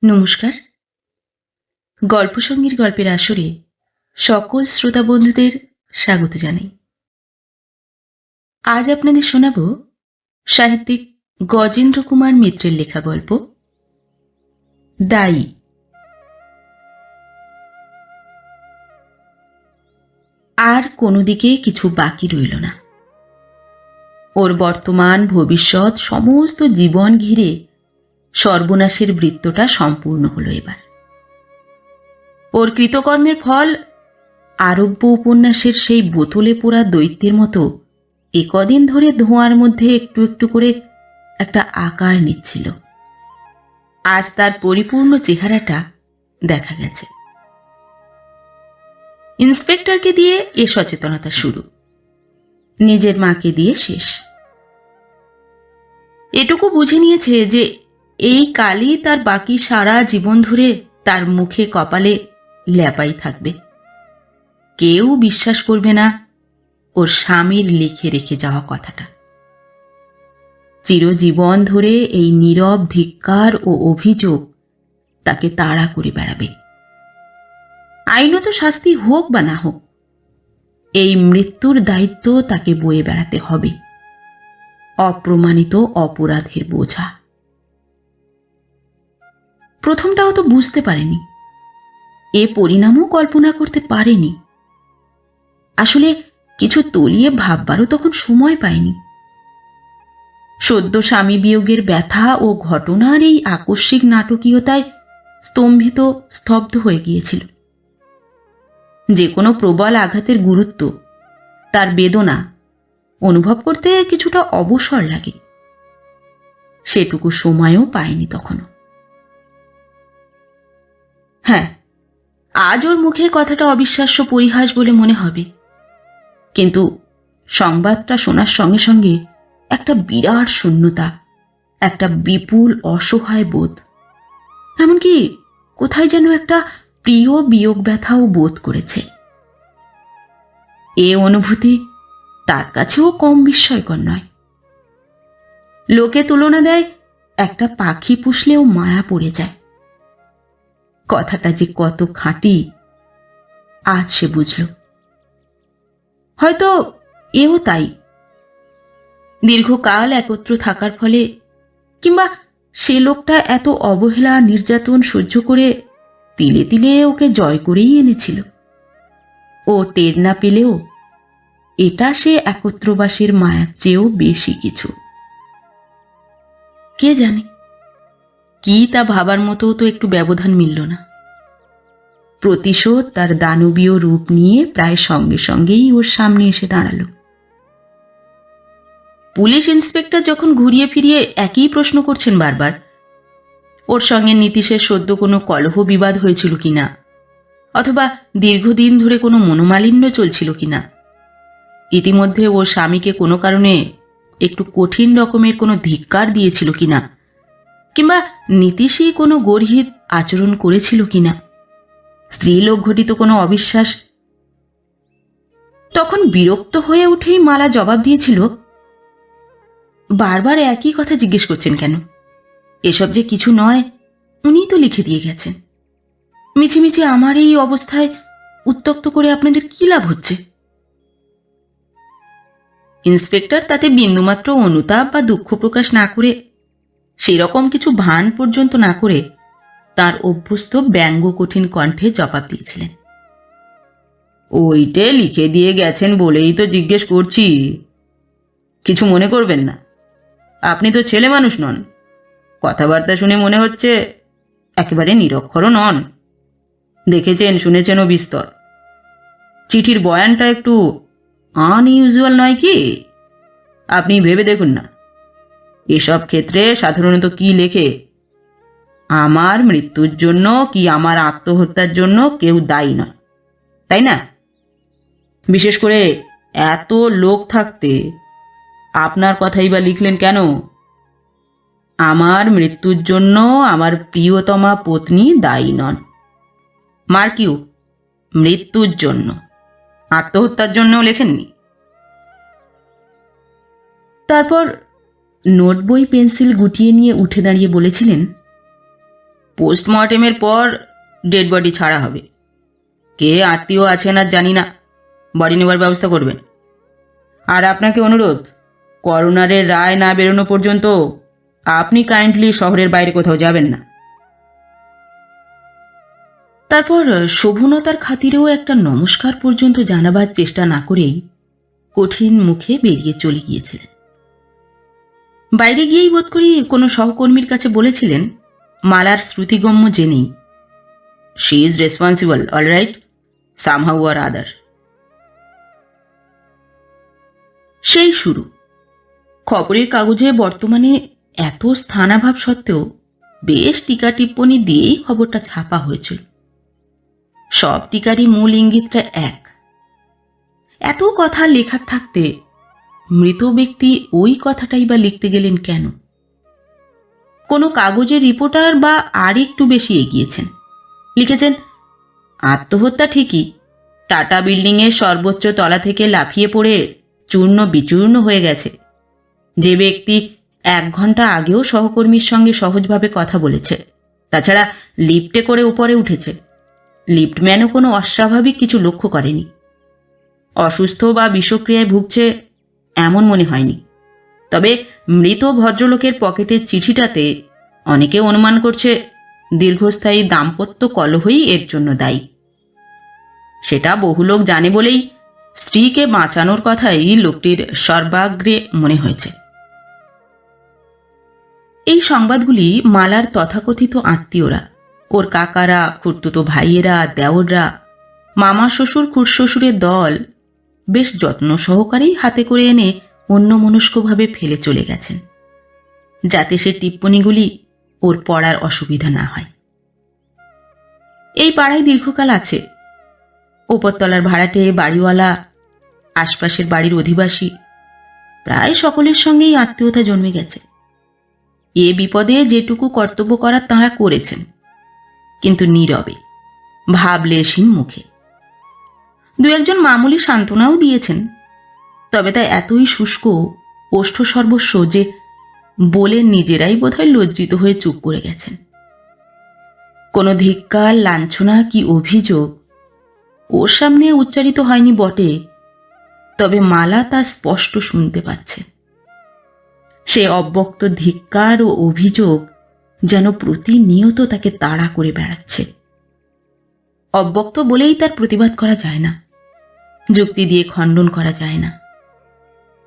নমস্কার। গল্পসঙ্গীর গল্পের আসরে সকল শ্রোতা বন্ধুদের স্বাগত জানাই। আজ আপনাদের শোনাব সাহিত্যিক গজেন্দ্র কুমার মিত্রের লেখা গল্প দায়ী। আর কোনো দিকে কিছু বাকি রইল না। ওর বর্তমান ভবিষ্যৎ সমস্ত জীবন ঘিরে সর্বনাশের বৃত্তটা সম্পূর্ণ হলো এবার। ওর কৃতকর্মের ফল আরব্য উপন্যাসের সেই বোতলে পোড়া দৈত্যের মতো একদিন ধরে ধোঁয়ার মধ্যে একটু একটু করে একটা আকার নিচ্ছিল। আজ তার পরিপূর্ণ চেহারাটা দেখা গেছে। ইন্সপেক্টরকে দিয়ে এ সচেতনতা শুরু, নিজের মাকে দিয়ে শেষ। এটুকু বুঝে নিয়েছে যে এই কালই তার বাকি সারা জীবন ধরে তার মুখে কপালে ল্যাপাই থাকবে। কেউ বিশ্বাস করবে না ওর স্বামীর লিখে রেখে যাওয়া কথাটা। চিরজীবন ধরে এই নীরব ধিক্কার ও অভিযোগ তাকে তাড়া করে বেড়াবে। আইনত শাস্তি হোক বা না হোক, এই মৃত্যুর দায়িত্ব তাকে বয়ে বেড়াতে হবে, অপ্রমাণিত অপরাধের বোঝা। প্রথমটাও তো বুঝতে পারেনি, এ পরিণামও কল্পনা করতে পারেনি। আসলে কিছু তলিয়ে ভাববারও তখন সময় পায়নি। সদ্য স্বামী বিয়োগের ব্যথা ও ঘটনার এই আকস্মিক নাটকীয়তায় স্তম্ভিত স্তব্ধ হয়ে গিয়েছিল। যে কোনো প্রবল আঘাতের গুরুত্ব, তার বেদনা অনুভব করতে কিছুটা অবসর লাগে। সেটুকু সময়ও পায়নি তখনও। হ্যাঁ, আজ ওর মুখে কথাটা অবিশ্বাস্য পরিহাস বলে মনে হবে, কিন্তু সংবাদটা শোনার সঙ্গে সঙ্গে একটা বিরাট শূন্যতা, একটা বিপুল অসহায় বোধ, এমনকি কোথায় যেন একটা প্রিয় বিয়োগ ব্যথাও বোধ করেছে। এ অনুভূতি তার কাছেও কম বিস্ময়কর নয়। লোকে তুলনা দেয় একটা পাখি পুষলেও মায়া পড়ে যায়। কথাটা যে কত খাঁটি আজ সে বুঝল। হয়তো এও তাই। দীর্ঘকাল একত্র থাকার ফলে, কিংবা সে লোকটা এত অবহেলা নির্যাতন সহ্য করে তিলে তিলে ওকে জয় করেই এনেছিল। ও টের না পেলেও এটা সে একত্রবাসের মায়ার চেয়েও বেশি কিছু। কে জানে কি তা ভাবার মতো তো একটু ব্যবধান মিলল না। প্রতিশোধ তার দানবীয় রূপ নিয়ে প্রায় সঙ্গে সঙ্গেই ওর সামনে এসে দাঁড়ালো। পুলিশ ইন্সপেক্টর যখন ঘুরিয়ে ফিরিয়ে একই প্রশ্ন করছেন বারবার, ওর সঙ্গে নীতিশের সদ্য কোনো কলহ বিবাদ হয়েছিল কিনা, অথবা দীর্ঘদিন ধরে কোনো মনোমালিন্য চলছিল কিনা, ইতিমধ্যে ওর স্বামীকে কোনো কারণে একটু কঠিন রকমের কোনো ধিক্কার দিয়েছিল কিনা, কিংবা নীতিশই কোনো গর্হিত আচরণ করেছিল কিনা, স্ত্রীলোক ঘটিত কোনো অবিশ্বাস, তখন বিরক্ত হয়ে উঠেই মালা জবাব দিয়েছিল, বারবার একই কথা জিজ্ঞেস করছেন কেন? এসব যে কিছু নয়, উনিই তো লিখে দিয়ে গেছেন। মিছিমিছি আমার এই অবস্থায় উত্তক্ত করে আপনাদের কি লাভ হচ্ছে? ইন্সপেক্টর তাতে বিন্দুমাত্র অনুতাপ বা দুঃখ প্রকাশ না করে, সেরকম কিছু ভান পর্যন্ত না করে, তার অভ্যস্ত ব্যঙ্গ কঠিন কণ্ঠে জবাব দিয়েছিলেন, ওইটে লিখে দিয়ে গেছেন বলেই তো জিজ্ঞেস করছি। কিছু মনে করবেন না, আপনি তো ছেলে মানুষ নন। কথাবার্তা শুনে মনে হচ্ছে একেবারে নিরক্ষরও নন। দেখেছেন শুনেছেনও বিস্তর। চিঠির বয়ানটা একটু আনইউজুয়াল নয় কি? আপনি ভেবে দেখুন না, এসব ক্ষেত্রে সাধারণত কি লেখে, আমার মৃত্যুর জন্য কি আমার আত্মহত্যার জন্য কেউ দায়ী নয়, তাই না? বিশেষ করে এত লোক থাকতে আপনার কথাই বা লিখলেন কেন? আমার মৃত্যুর জন্য আমার প্রিয়তমা পত্নী দায়ী নন। মার্কিউ, মৃত্যুর জন্য, আত্মহত্যার জন্যও লেখেননি। তারপর নোট বই পেন্সিল গুটিয়ে নিয়ে উঠে দাঁড়িয়ে বলেছিলেন, পোস্টমর্টেমের পর ডেড বডি ছাড়া হবে। কে আত্মীয় আছেন আর জানি না, বডি নেওয়ার ব্যবস্থা করবেন। আর আপনাকে অনুরোধ, করোনারের রায় না বেরোনো পর্যন্ত আপনি কাইন্ডলি শহরের বাইরে কোথাও যাবেন না। তারপর শোভনতার খাতিরেও একটা নমস্কার পর্যন্ত জানাবার চেষ্টা না করেই কঠিন মুখে বেরিয়ে চলে গিয়েছিলেন। বাইরে গিয়েই বোধ করি কোনো সহকর্মীর কাছে বলেছিলেন মালার শ্রুতিগম্য জেনেই, she is responsible, alright, somehow or other. সেই শুরু। খবরের কাগজে বর্তমানে এত স্থানাভাব সত্ত্বেও বেশ টিকা টিপ্পনী দিয়েই খবরটা ছাপা হয়েছিল। সব টিকারই মূল ইঙ্গিতটা এক। এত কথা লেখার থাকতে মৃত ব্যক্তি ওই কথাটাই বা লিখতে গেলেন কেন? কোনো কাগজের রিপোর্টার বা আর একটু বেশি এগিয়েছেন, লিখেছেন আত্মহত্যা ঠিকই, টাটা বিল্ডিংয়ের সর্বোচ্চ তলা থেকে লাফিয়ে পড়ে চূর্ণ বিচূর্ণ হয়ে গেছে। যে ব্যক্তি 1 ঘন্টা আগেও সহকর্মীর সঙ্গে সহজভাবে কথা বলেছে, তাছাড়া লিফটে করে উপরে উঠেছে, লিফটম্যানও কোনো অস্বাভাবিক কিছু লক্ষ্য করেনি। অসুস্থ বা বিষক্রিয়ায় ভুগছে এমন মনে হয়নি। তবে মৃত ভদ্রলোকের পকেটের চিঠিটাতে অনেকে অনুমান করছে দীর্ঘস্থায়ী দাম্পত্য কলহই এর জন্য দায়ী। সেটা বহু লোক জানে বলেই স্ত্রীকে বাঁচানোর কথাই লোকটির সর্বাগ্রে মনে হয়েছে। এই সংবাদগুলি মালার তথাকথিত আত্মীয়রা, ওর কাকারা, খুড়তুতো ভাইয়েরা, দেওররা, মামা শ্বশুর, খুড়শ্বশুরের দল বেশ যত্ন সহকারেই হাতে করে এনে অন্যমনস্কভাবে ফেলে চলে গেছেন, যাতে সে টিপ্পণীগুলি ওর পড়ার অসুবিধা না হয়। এই পাড়ায় দীর্ঘকাল আছে। ওপরতলার ভাড়াটে, বাড়িওয়ালা, আশপাশের বাড়ির অধিবাসী প্রায় সকলের সঙ্গেই আত্মীয়তা জন্মে গেছে। এ বিপদে যেটুকু কর্তব্য করার তাঁরা করেছেন, কিন্তু নীরবে, ভাবলেশহীন মুখে। 2-1 মামুলি সান্ত্বনাও দিয়েছেন, তবে তা এতই শুষ্ক, ওষ্ঠ সর্বস্ব যে বলে নিজেরাই বোধহয় লজ্জিত হয়ে চুপ করে গেছেন। কোনো ধিক্কার, লাঞ্ছনা কি অভিযোগ ওর সামনে উচ্চারিত হয়নি বটে, তবে মালা তা স্পষ্ট শুনতে পাচ্ছে। সে অব্যক্ত ধিক্কার ও অভিযোগ যেন প্রতিনিয়ত তাকে তাড়া করে বেড়াচ্ছে। অব্যক্ত বলেই তার প্রতিবাদ করা যায় না, যুক্তি দিয়ে খণ্ডন করা যায় না।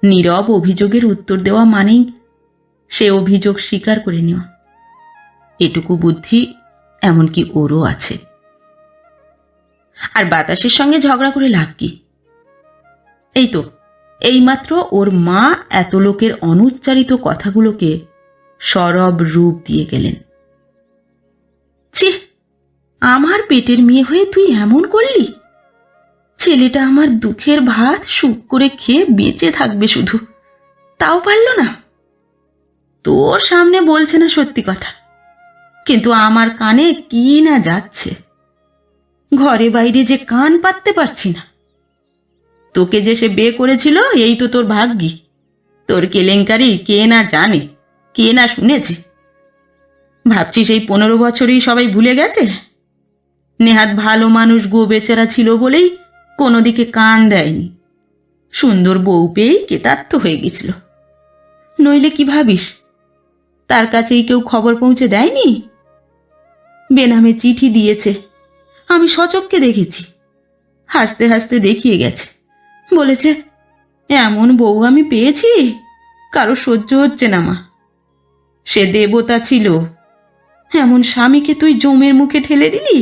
নীরব অভিযোগের উত্তর দেওয়া মানেই সে অভিযোগ স্বীকার করে নেওয়া। এটুকু বুদ্ধি এমনকি ওরও আছে। আর বাতাসের সঙ্গে ঝগড়া করে লাভ কি? এই তো এইমাত্র ওর মা এত লোকের অনুচ্চারিত কথাগুলোকে সরব রূপ দিয়ে গেলেন। ছি, আমার পেটের মেয়ে হয়ে তুই এমন করলি? ছেলেটা আমার দুঃখের ভাত সুখ করে খেয়ে বেঁচে থাকবে শুধু, তাও পারল না। তোর সামনে বলছে না সত্যি কথা, কিন্তু আমার কানে কি না যাচ্ছে। ঘরে বাইরে যে কান পাততে পারছি না। তোকে যে সে বিয়ে করেছিল এই তো তোর ভাগ্যি। তোর কেলেঙ্কারি কে না জানে, কে না শুনেছে। ভাবছি সেই 15 বছরেই সবাই ভুলে গেছে? নেহাত ভালো মানুষ গো বেচারা ছিল বলেই কোনো দিকে কান দেয়নি। সুন্দর বউ পেয়েই কেতার্থ হয়ে গেছিল। নইলে কি ভাবিস তার কাছেই কেউ খবর পৌঁছে দেয়নি? বেনামে চিঠি দিয়েছে, আমি সচক্ষে দেখেছি। হাসতে হাসতে দেখিয়ে গেছে, বলেছে এমন বউ আমি পেয়েছি কারো সহ্য হচ্ছে না মা। সে দেবতা ছিল, এমন স্বামীকে তুই জমের মুখে ঠেলে দিলি।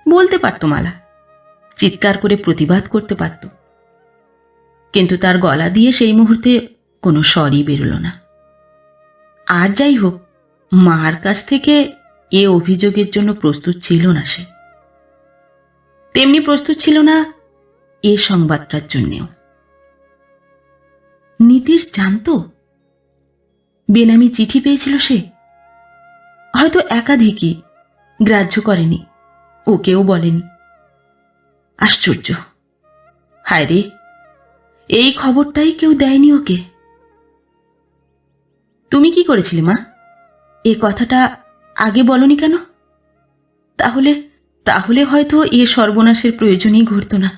বলতে পারত মালা, চিৎকার করে প্রতিবাদ করতে পারত, কিন্তু তার গলা দিয়ে সেই মুহূর্তে কোনো স্বরই বেরোল না। আর যাই হোক, মার কাছ থেকে এ অভিযোগের জন্য প্রস্তুত ছিল না সে। তেমনি প্রস্তুত ছিল না এ সংবাদটার জন্যেও। নীতিশ জানত বেনামি চিঠি পেয়েছিল সে, হয়তো একাধিকই, গ্রাহ্য করেনি, ওকেও বলেনি। আশ্চর্য! হায় রে, এই খবরটাই কেউ দেয়নি ওকে। তুমি কি করেছিলে মা? এ কথাটা আগে বলনি কেন? তাহলে তাহলে হয়তো এ সর্বনাশের প্রয়োজনই ঘটত না।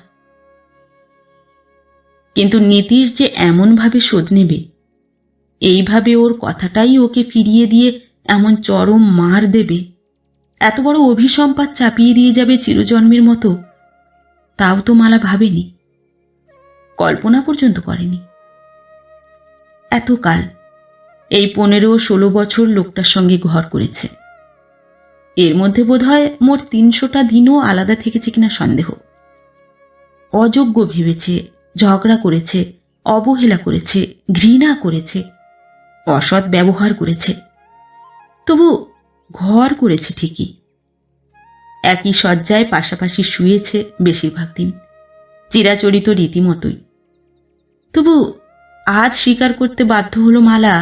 কিন্তু নীতিশ যে এমনভাবে শোধ নেবে, এইভাবে ওর কথাটাই ওকে ফিরিয়ে দিয়ে এমন চরম মার দেবে, এত বড় অভিসম্পাত চাপিয়ে দিয়ে যাবে চিরজন্মের মতো, তাও তো মালা ভাবেনি, কল্পনা পর্যন্ত করেনি। এতকাল এই 15-16 বছর লোকটার সঙ্গে ঘর করেছে। এর মধ্যে বোধহয় মোট 300টা দিনও আলাদা থেকেছে কিনা সন্দেহ। অযোগ্য ভেবেছে, ঝগড়া করেছে, অবহেলা করেছে, ঘৃণা করেছে, অসৎ ব্যবহার করেছে, তবু ঘর করেছে ঠিকই। একই শয্যায় পাশাপাশি শুয়েছে বেশিরভাগ দিন, চিরাচরিত রীতিমতোই। তবু আজ স্বীকার করতে বাধ্য হলো মালা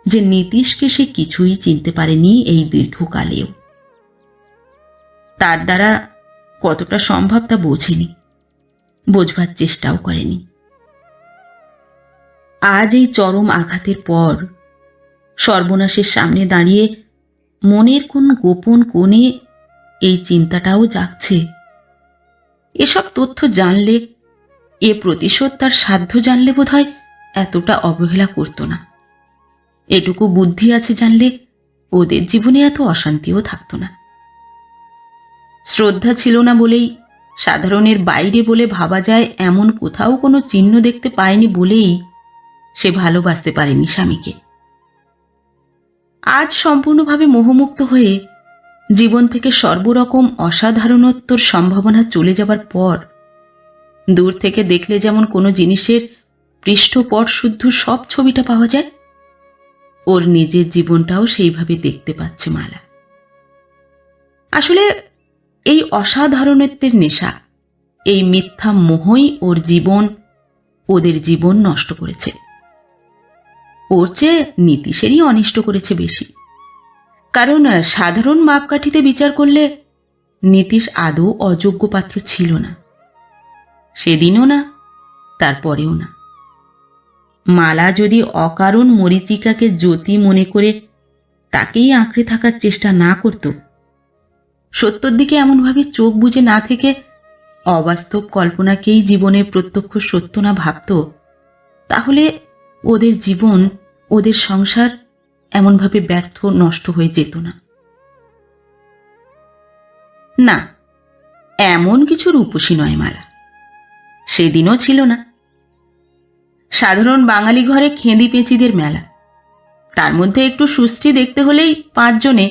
যে নীতিশকে সে কিছুই চিনতে পারেনি এই দীর্ঘকালেও। তার দ্বারা কতটা সম্ভব তা বোঝেনি, বোঝবার চেষ্টাও করেনি। আজ এই চরম আঘাতের পর সর্বনাশের সামনে দাঁড়িয়ে মনের কোন গোপন কোণে এই চিন্তাটাও জাগছে, এসব তথ্য জানলে, এ প্রতিশোধ তার সাধ্য জানলে বোধহয় এতটা অবহেলা করত না। এটুকু বুদ্ধি আছে জানলে ওদের জীবনে এত অশান্তিও থাকত না। শ্রদ্ধা ছিল না বলেই, সাধারণের বাইরে বলে ভাবা যায় এমন কোথাও কোনো চিহ্ন দেখতে পায়নি বলেই সে ভালোবাসতে পারেনি স্বামীকে। আজ সম্পূর্ণভাবে মোহমুক্ত হয়ে জীবন থেকে সর্বরকম অসাধারণত্বর সম্ভাবনা চলে যাবার পর দূর থেকে দেখলে যেমন কোনো জিনিসের পৃষ্ঠপট শুদ্ধ সব ছবিটা পাওয়া যায়, ওর নিজের জীবনটাও সেইভাবে দেখতে পাচ্ছে মালা। আসলে এই অসাধারণত্বের নেশা, এই মিথ্যা মোহই ওর জীবন, ওদের জীবন নষ্ট করেছে। ওর চেয়ে নীতিশেরই অনিষ্ট করেছে বেশি। কারণ সাধারণ মাপকাঠিতে বিচার করলে নীতিশ আদৌ অযোগ্য পাত্র ছিল না, সেদিনও না, তারপরেও না। মালা যদি অকারণ মরীচিকাকে জ্যোতি মনে করে তাকেই আঁকড়ে থাকার চেষ্টা না করত, সত্যর দিকে এমনভাবে চোখ বুজে না থেকে অবাস্তব কল্পনাকেই জীবনের প্রত্যক্ষ সত্য না ভাবত, তাহলে ওদের জীবন, ওদের সংসার এমনভাবে ব্যর্থ, নষ্ট হয়ে যেত না। না, এমন কিছু রূপসী নয় মালা, সেদিনও ছিল না। সাধারণ বাঙালি ঘরে খেঁদি পেঁচিদের মেলা, তার মধ্যে একটু সুস্থি দেখতে হলেই 5 জনে,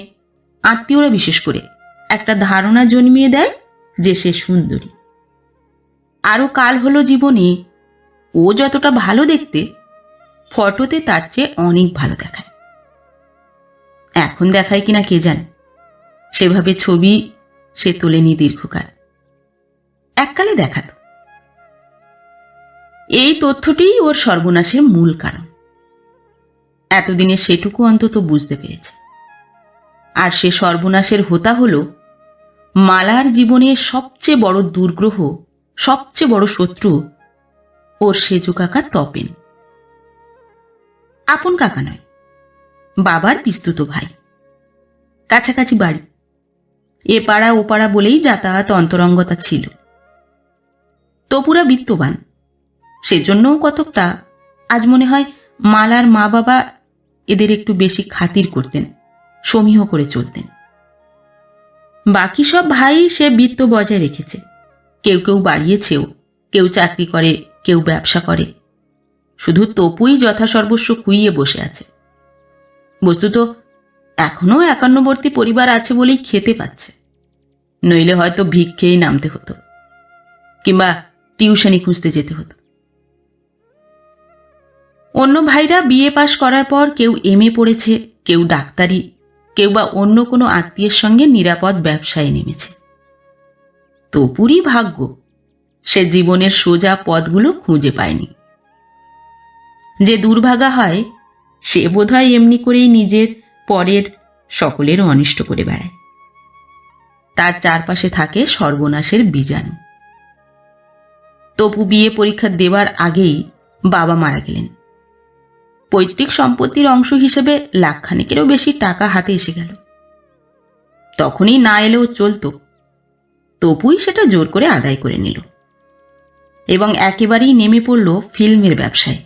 আত্মীয়রা বিশেষ করে, একটা ধারণা জন্মিয়ে দেয় যে সে সুন্দরী। আরও কাল হলো জীবনে ও যতটা ভালো দেখতে, ফটোতে তার চেয়ে অনেক ভালো দেখায়। এখন দেখায় কিনা কে জানে, সেভাবে ছবি সে তোলেনি দীর্ঘকাল, এককালে দেখাত। এই তথ্যটিই ওর সর্বনাশের মূল কারণ। এতদিনে সেটুকু অন্তত বুঝতে পেরেছে। আর সে সর্বনাশের হোতা হল মালার জীবনের সবচেয়ে বড় দুর্গ্রহ, সবচেয়ে বড় শত্রু ওর সেজু কাকা তপেন। আপন কাকা নয়, বাবার পিস্তুত ভাই, কাছাকাছি বাড়ি, এ পাড়া ও পাড়া বলেই যাতায়াত অন্তরঙ্গতা ছিল। তপুরা বিত্তবান, সেজন্যও কতকটা আজ মনে হয় মালার মা বাবা এদের একটু বেশি খাতির করতেন, সমীহ করে চলতেন। বাকি সব ভাই সে বিত্ত বজায় রেখেছে, কেউ কেউ বাড়িয়েছেও, কেউ চাকরি করে, কেউ ব্যবসা করে। শুধু তপুই যথাসর্বস্ব খুইয়ে বসে আছে। বস্তুত এখনো 51বর্তী পরিবার আছে বলেই খেতে পাচ্ছে, নইলে হয়তো ভিক্ষেই নামতে হতো, কিংবা টিউশনি খুঁজতে যেতে হতো। অন্য ভাইরা বিএ পাশ করার পর কেউ এমএ পড়েছে, কেউ ডাক্তারি, কেউ বা অন্য কোনো আত্মীয়ের সঙ্গে নিরাপদ ব্যবসায় নেমেছে। তপুরই ভাগ্য সে জীবনের সোজা পথগুলো খুঁজে পায়নি। যে দুর্ভাগা হয় সে বোধহয় এমনি করেই নিজের, পরের, সকলের অনিষ্ট করে বেড়ায়। তার চারপাশে থাকে সর্বনাশের বীজাণু। তপু বিয়ে পরীক্ষা দেওয়ার আগেই বাবা মারা গেলেন। পৈতৃক সম্পত্তির অংশ হিসেবে লাখখানেকেরও বেশি টাকা হাতে এসে গেল। তখনই না এলেও চলতো, তপুই সেটা জোর করে আদায় করে নিল এবং একেবারেই নেমে পড়ল ফিল্মের ব্যবসায়।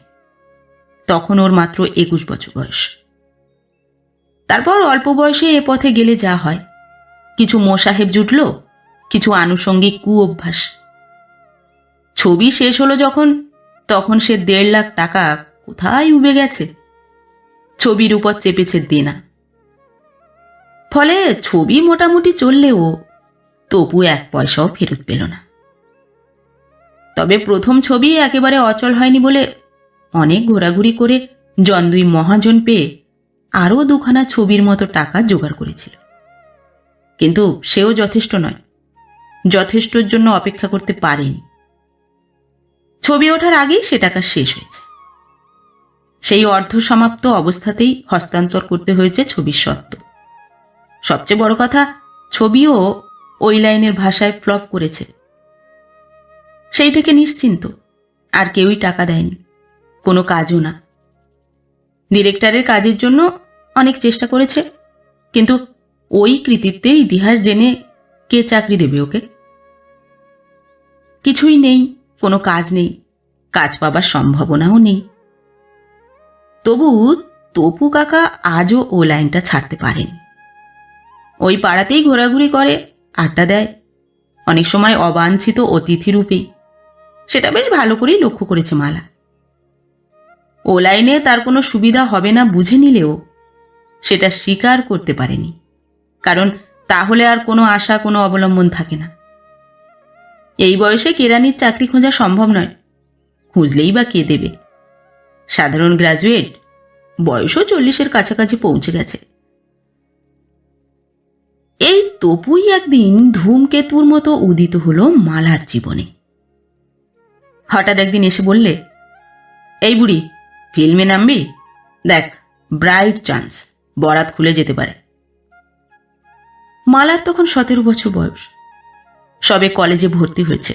তখন ওর মাত্র 21 বছর বয়স। তারপর অল্প বয়সে এ পথে গেলে যা হয়, কিছু মোসাহেব জুটল, কিছু আনুষঙ্গিক কুঅভ্যাস। ছবি শেষ হলো যখন, তখন সে 1.5 লাখ টাকা কোথায় উবে গেছে। ছবির উপর চেপেছে দেনা। ফলে ছবি মোটামুটি চললেও তপু 1 পয়সাও ফেরত পেল না। তবে প্রথম ছবি একেবারে অচল হয়নি বলে অনেক ঘোরাঘুরি করে জন 2 মহাজন পেয়ে আরও 2খানা ছবির মতো টাকা জোগাড় করেছিল। কিন্তু সেও যথেষ্ট নয়, যথেষ্টর জন্য অপেক্ষা করতে পারেনি। ছবি ওঠার আগেই সে টাকা শেষ হয়েছে। সেই অর্ধ সমাপ্ত অবস্থাতেই হস্তান্তর করতে হয়েছে ছবির সত্ত্ব। সবচেয়ে বড় কথা, ছবিও ওই লাইনের ভাষায় ফ্লপ করেছে। সেই থেকে নিশ্চিন্ত, আর কেউই টাকা দেয়নি, কোনো কাজও না। ডিরেক্টরের কাজের জন্য অনেক চেষ্টা করেছে, কিন্তু ওই কৃতিত্বের ইতিহাস জেনে কে চাকরি দেবে ওকে? কিছুই নেই, কোনো কাজ নেই, কাজ পাবার সম্ভাবনাও নেই। তবু তপু কাকা আজও ও লাইনটা ছাড়তে পারেনি। ওই পাড়াতেই ঘোরাঘুরি করে, আড্ডা দেয়, অনেক সময় অবাঞ্ছিত অতিথি রূপেই। সেটা বেশ ভালো করেই লক্ষ্য করেছে মালা। ও লাইনে তার কোনো সুবিধা হবে না বুঝে নিলেও সেটা স্বীকার করতে পারেনি, কারণ তাহলে আর কোনো আশা, কোনো অবলম্বন থাকে না। এই বয়সে কেরানির চাকরি খোঁজা সম্ভব নয়, খুঁজলেই বা কে দেবে? সাধারণ গ্র্যাজুয়েট, বয়সও 40-এর কাছাকাছি পৌঁছে গেছে। এই তপুই একদিন ধূমকেতুর মতো উদিত হলো মালার জীবনে। হঠাৎ একদিন এসে বললে, এই বুড়ি, ফিল্মে নামবি? দেখ, ব্রাইট চান্স, বরাত খুলে যেতে পারে। মালার তখন 17 বছর বয়স, সবে কলেজে ভর্তি হয়েছে।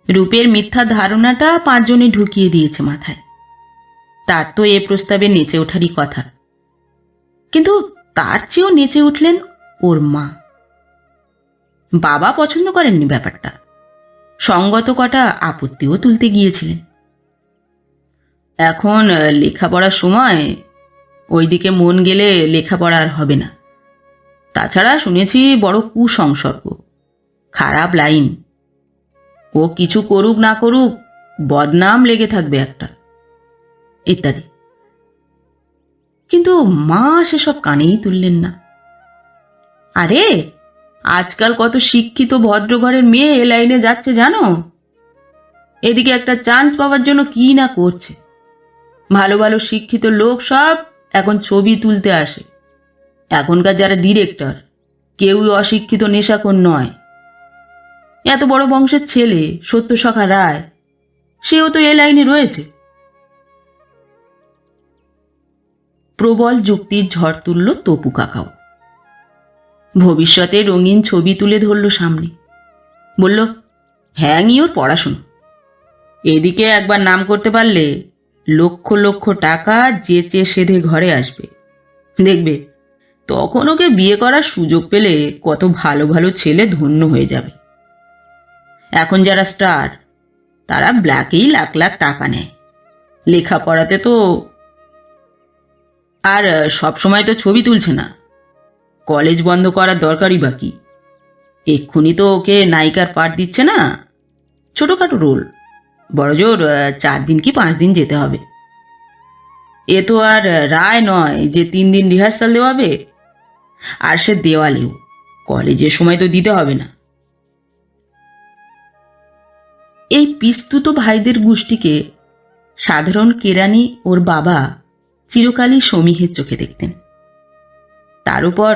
রূপের মিথ্যা ধারণাটা 5 জনে ঢুকিয়ে দিয়েছে মাথায়। তার তো এ প্রস্তাবে নেচে ওঠারই কথা, কিন্তু তার চেয়েও নেচে উঠলেন ওর মা। বাবা পছন্দ করেননি ব্যাপারটা, সঙ্গত কটা আপত্তিও তুলতে গিয়েছিলেন। এখন লেখাপড়ার সময়, ওইদিকে মন গেলে লেখাপড়া আর হবে না। তাছাড়া শুনেছি বড় কুসংসর্গ, খারাপ লাইন। ও কিছু করুক না করুক, বদনাম লেগে থাকবে একটা, ইত্যাদি। কিন্তু মা সেসব কানেই তুললেন না। আরে, আজকাল কত শিক্ষিত ভদ্রঘরের মেয়ে এ লাইনে যাচ্ছে জানো? এদিকে একটা চান্স পাওয়ার জন্য কি না করছে। ভালো ভালো শিক্ষিত লোক সব এখন ছবি তুলতে আসে। এখনকার যারা ডিরেক্টর, কেউই অশিক্ষিত নেশাখোর নয়। এত বড় বংশের ছেলে সত্যসখা রায়, সেও তো এ লাইনে রয়েছে। প্রবল যুক্তির ঝড় তুলল তপু কাকাও। ভবিষ্যতে রঙিন ছবি তুলে ধরল সামনে। বলল, হ্যাঁ, ওর পড়াশুনো। এদিকে একবার নাম করতে পারলে লক্ষ লক্ষ টাকা যেচে সেধে ঘরে আসবে। দেখবে, তখন ওকে বিয়ে করার সুযোগ পেলে কত ভালো ভালো ছেলে ধন্য হয়ে যাবে। এখন যারা স্টার, তারা ব্ল্যাকেই লাখ লাখ টাকা নেয়, লেখাপড়াতে তো আর সব সময় তো ছবি তুলছে না। কলেজ বন্ধ করার দরকারই বা কি? এক্ষুনি তো ওকে নায়িকার পাঠ দিচ্ছে না, ছোটখাটো রোল, বড়জোর 4 দিন কি 5 দিন যেতে হবে। এ তো আর রায় নয় যে 3 দিন রিহার্সাল দেওয়াবে। আর সে দেওয়ালেও কলেজের সময় তো দিতে হবে না। এই পিস্তুত ভাইদের গোষ্ঠীকে সাধারণ কেরানি ওর বাবা চিরকালই সমীহের চোখে দেখতেন। তার উপর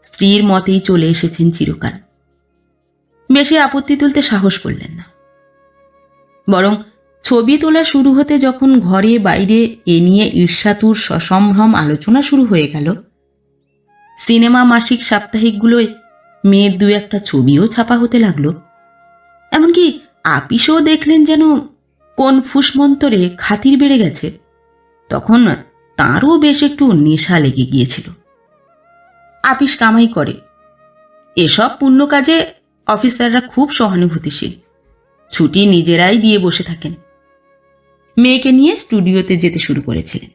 স্ত্রীর মতেই চলে এসেছেন চিরকাল। বেশি আপত্তি তুলতে সাহস করলেন না, বরং ছবি তোলা শুরু হতে যখন ঘরে বাইরে এ নিয়ে ঈর্ষাতুর সসম্ভ্রম আলোচনা শুরু হয়ে গেল, সিনেমা মাসিক সাপ্তাহিকগুলোয় মেয়ের 2-একটা ছবিও ছাপা হতে লাগলো। এমনকি আপিসও দেখলেন যেন কোন ফুসমন্তরে খাতির বেড়ে গেছে, তখন তাঁরও বেশ একটু নেশা লেগে গিয়েছিল। আপিস কামাই করে, এসব পুণ্য কাজে অফিসাররা খুব সহানুভূতিশীল, ছুটি নিজেরাই দিয়ে বসে থাকেন। মেয়েকে নিয়ে স্টুডিওতে যেতে শুরু করেছিলেন।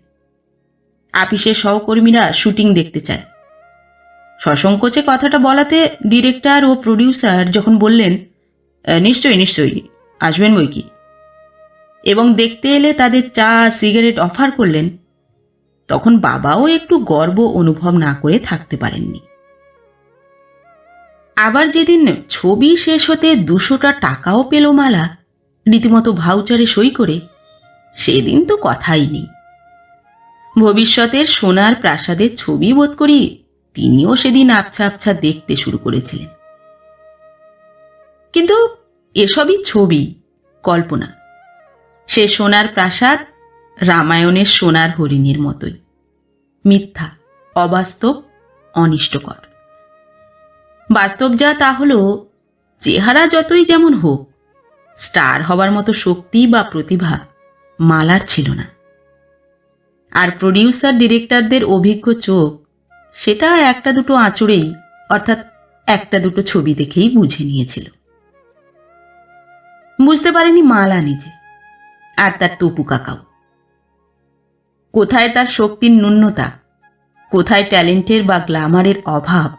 আপিসের সহকর্মীরা শুটিং দেখতে চায়। সসংকোচে কথাটা বলাতে ডিরেক্টর ও প্রডিউসার যখন বললেন, নিশ্চয়ই নিশ্চয়ই আসবেন বই কি, এবং দেখতে এলে তাদের চা সিগারেট অফার করলেন, তখন বাবাও একটু গর্ব অনুভব না করে থাকতে পারেননি। আবার যেদিন ছবি শেষ হতে 200টা টাকাও পেল মালা, রীতিমতো ভাউচারে সই করে, সেদিন তো কথাই নেই। ভবিষ্যতের সোনার প্রাসাদের ছবি বোধ করি তিনিও সেদিন আবছা আবছা দেখতে শুরু করেছিলেন। কিন্তু এসবই ছবি, কল্পনা। সে সোনার প্রাসাদ রামায়ণের সোনার হরিণের মতোই, মিথ্যা, অবাস্তব, অনিষ্টকর। বাস্তব যা তা হলো, চেহারা যতই যেমন হোক, স্টার হবার মতো শক্তি বা প্রতিভা মালার ছিল না। আর প্রডিউসার ডিরেক্টরদের অভিজ্ঞ চোখ সেটা একটা দুটো আঁচড়েই, অর্থাৎ একটা দুটো ছবি দেখেই বুঝে নিয়েছিল। বুঝতে পারেনি মালা নিজে, আর তার তপু কাকাও। কোথায় তার শক্তির ন্যূনতা, কোথায় ট্যালেন্টের বা গ্ল্যামারের অভাব,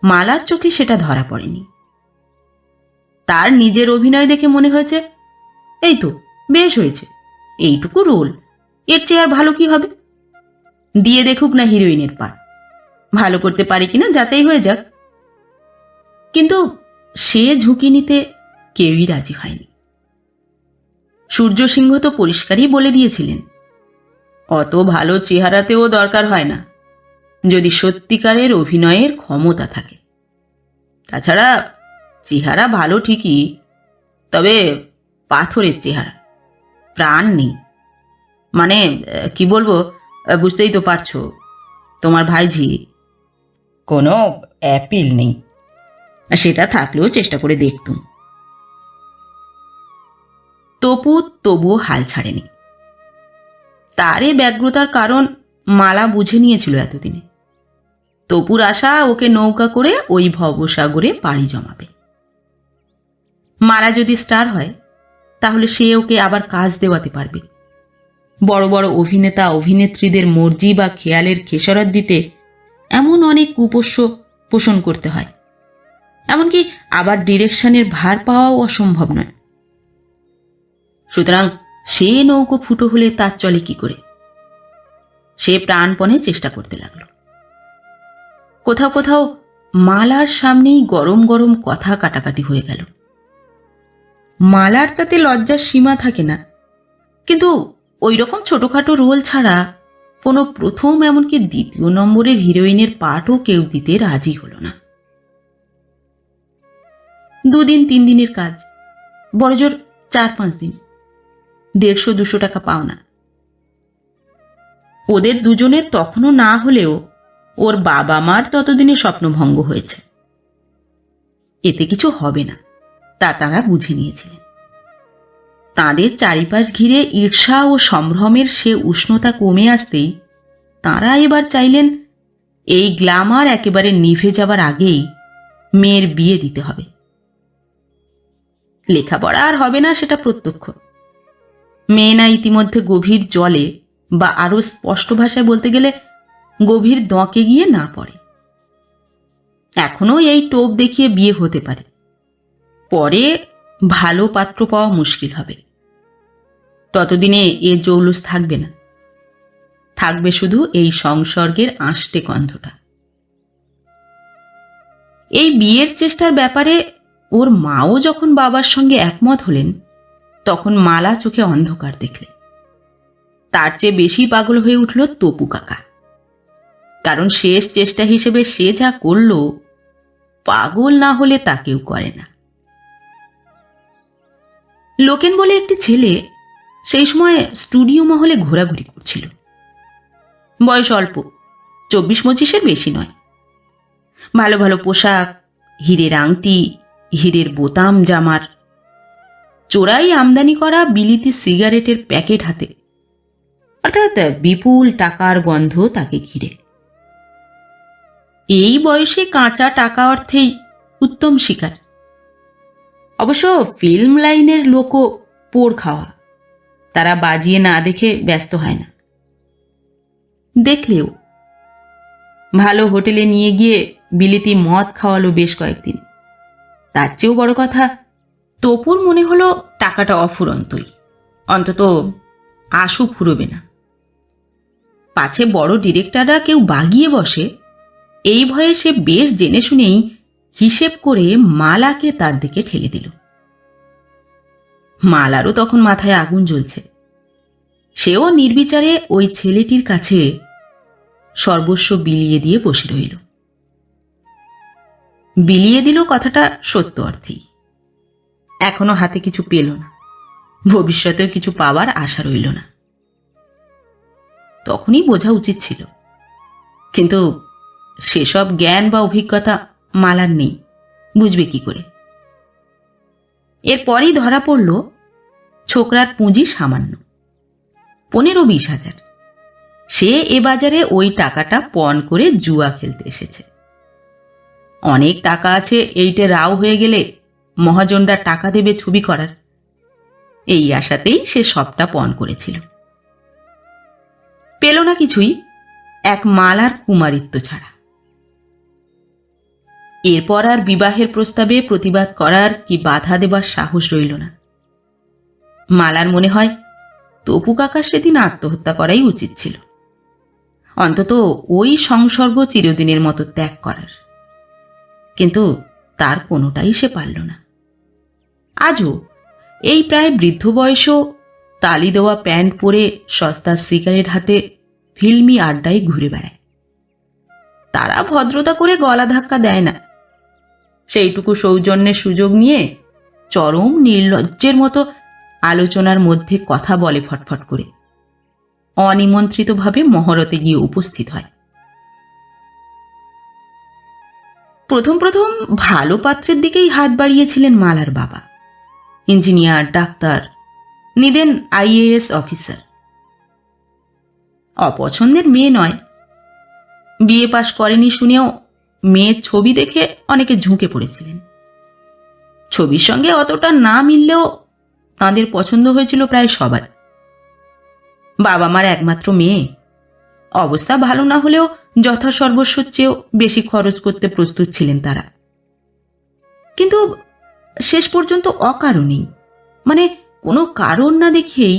মালার চোখে সেটা ধরা পড়েনি। তার নিজের অভিনয় দেখে মনে হয়েছে, এই তো বেশ হয়েছে, এইটুকু রোল, এর চেয়ে আর ভালো কি হবে, দিয়ে দেখুক না হিরোইনের পার্ট, ভালো করতে পারে কিনা যাচাই হয়ে যাক। কিন্তু সে ঝুঁকি নিতে কেউই রাজি হয়নি। সূর্য সিংহ তো পরিষ্কারই বলে দিয়েছিলেন, অত ভালো চেহারাতেও দরকার হয় না, যদি সত্যিকারের অভিনয়ের ক্ষমতা থাকে। তাছাড়া চেহারা ভালো ঠিকই, তবে পাথরের চেহারা, প্রাণ নেই। মানে কি বলবো, বুঝতেই তো পারছো, তোমার ভাইঝি কোনো অ্যাপিল নেই, সেটা থাকলেও চেষ্টা করে দেখতুম। তপু তবুও হাল ছাড়েনি। তার এ ব্যগ্রতার কারণ মালা বুঝে নিয়েছিল এতদিনে। তপুর আশা ওকে নৌকা করে ওই ভবসাগরে পাড়ি জমাবে। মালা যদি স্টার হয়, তাহলে সে ওকে আবার কাজ দেওয়াতে পারবে। বড় বড় অভিনেতা অভিনেত্রীদের মর্জি বা খেয়ালের খেসারত দিতে এমন অনেক কুপোষ্য পোষণ করতে হয়, এমনকি আবার ডিরেকশনের ভার পাওয়াও অসম্ভব নয়। সুতরাং সে নৌকো ফুটো হলে তার চলে কি করে? সে প্রাণপণে চেষ্টা করতে লাগল। কোথাও কোথাও মালার সামনেই গরম গরম কথা কাটাকাটি হয়ে গেল। মালার তাতে লজ্জার সীমা থাকে না, কিন্তু ওই রকম ছোটখাটো রোল ছাড়া কোনো প্রথম এমনকি দ্বিতীয় নম্বরের হিরোইনের পার্টও কেউ দিতে রাজি হলো না। 2 দিন 3 দিনের কাজ, বড়জোর 4-5 দিন, 150-200 টাকা পাওনা। ওদের দুজনের তখনও না হলেও ওর বাবা মার ততদিনে স্বপ্নভঙ্গ হয়েছে। এতে কিছু হবে না, তা তারা বুঝে নিয়েছিলেন। তাদের চারিপাশ ঘিরে ঈর্ষা ও সম্ভ্রমের সে উষ্ণতা কমে আসতেই তাঁরা এবার চাইলেন এই গ্ল্যামার একেবারে নিভে যাবার আগেই মেয়ের বিয়ে দিতে হবে। লেখাপড়া আর হবে না সেটা প্রত্যক্ষ। মেয়ে না ইতিমধ্যে গভীর জলে, বা আরো স্পষ্ট ভাষায় বলতে গেলে গভীর দঁকে গিয়ে না পড়ে। এখনো এই টোপ দেখিয়ে বিয়ে হতে পারে, পরে ভালো পাত্র পাওয়া মুশকিল হবে। ততদিনে এ জৌলুস থাকবে না, থাকবে শুধু এই সংসর্গের আষ্টে গন্ধটা। এই বিয়ের চেষ্টার ব্যাপারে ওর মাও যখন বাবার সঙ্গে একমত হলেন, তখন মালা চোখে অন্ধকার দেখলেন। তার চেয়ে বেশি পাগল হয়ে উঠল তপু কাকা, কারণ শেষ চেষ্টা হিসেবে সে যা করল, পাগল না হলে তা কেউ করে না। লোকেন বলে একটি ছেলে সেই সময় স্টুডিও মহলে ঘোরাঘুরি করছিল। বয়স অল্প, 24-25-এর বেশি নয়। ভালো ভালো পোশাক, হীরের আংটি, হীরের বোতাম জামার, চোরাই আমদানি করা বিলিতি সিগারেটের প্যাকেট হাতে, অর্থাৎ বিপুল টাকার গন্ধ তাকে ঘিরে। এই বয়সে কাঁচা টাকা অর্থেই উত্তম শিকার। অবশ্য ফিল্ম লাইনের লোকও পোড় খাওয়া, তারা বাজিয়ে না দেখে ব্যস্ত হয় না। দেখলেও ভালো হোটেলে নিয়ে গিয়ে বিলিতি মদ খাওয়ালো বেশ কয়েকদিন। তার চেয়েও বড় কথা, তপুর মনে হলো টাকাটা অফুরন্তই, অন্তত আশু ফুরবে না। পাছে বড় ডিরেক্টররা কেউ বাগিয়ে বসে, এই ভয়ে সে বেশ জেনে শুনেই হিসেব করে মালাকে তার দিকে ঠেলে দিল। মালারও তখন মাথায় আগুন জ্বলছে। সেও নির্বিচারে ওই ছেলেটির কাছে সর্বস্ব বিলিয়ে দিয়ে বসে রইল। বিলিয়ে দিল কথাটা সত্য অর্থেই। এখনো হাতে কিছু পেল না, ভবিষ্যতেও কিছু পাওয়ার আশা রইল না। তখনই বোঝা উচিত ছিল, কিন্তু সেসব জ্ঞান বা অভিজ্ঞতা মালার নেই, বুঝবে কি করে। এরপরই ধরা পড়ল ছোকরার পুঁজি সামান্য 15-20 হাজার। সে এ বাজারে ওই টাকাটা পণ করে জুয়া খেলতে এসেছে। অনেক টাকা আছে এইটে রাও হয়ে গেলে মহাজনরা টাকা দেবে ছবি করার, এই আশাতেই সে সবটা পণ করেছিল। পেল না কিছুই, এক মালার কুমারিত্ব ছাড়া। এরপর আর বিবাহের প্রস্তাবে প্রতিবাদ করার কি বাধা দেবার সাহস রইল না। মালার মনে হয় তপু কাকা সেদিন আত্মহত্যা করাই উচিত ছিল, অন্তত ওই সংসর্গ চিরদিনের মতো ত্যাগ করার। কিন্তু তার কোনোটাই সে পারল না। আজও এই প্রায় বৃদ্ধ বয়সও তালি দেওয়া প্যান্ট পরে সস্তার সিগারেট হাতে ফিল্মি আড্ডায় ঘুরে বেড়ায়। তারা ভদ্রতা করে গলা ধাক্কা দেয় না, সেইটুকু সৌজন্যের সুযোগ নিয়ে চরম নির্লজ্জের মতো আলোচনার মধ্যে কথা বলে ফটফট করে, অনিমন্ত্রিতভাবে মহরতে গিয়ে উপস্থিত হয়। প্রথম প্রথম ভালো পাত্রের দিকেই হাত বাড়িয়েছিলেন মালার বাবা। ইঞ্জিনিয়ার, ডাক্তার, নিদেন IAS অফিসার। অপছন্দের মেয়ে নয়, বিয়ে পাশ করেনি শুনেও মেয়ের ছবি দেখে অনেকে ঝুঁকে পড়েছিলেন। ছবির সঙ্গে অতটা না মিললেও তাঁদের পছন্দ হয়েছিল প্রায় সবার। বাবা মার একমাত্র মেয়ে, অবস্থা ভালো না হলেও যথাসর্বস্বর চেয়েও বেশি খরচ করতে প্রস্তুত ছিলেন তারা। কিন্তু শেষ পর্যন্ত অকারণেই, মানে কোনো কারণ না দেখেই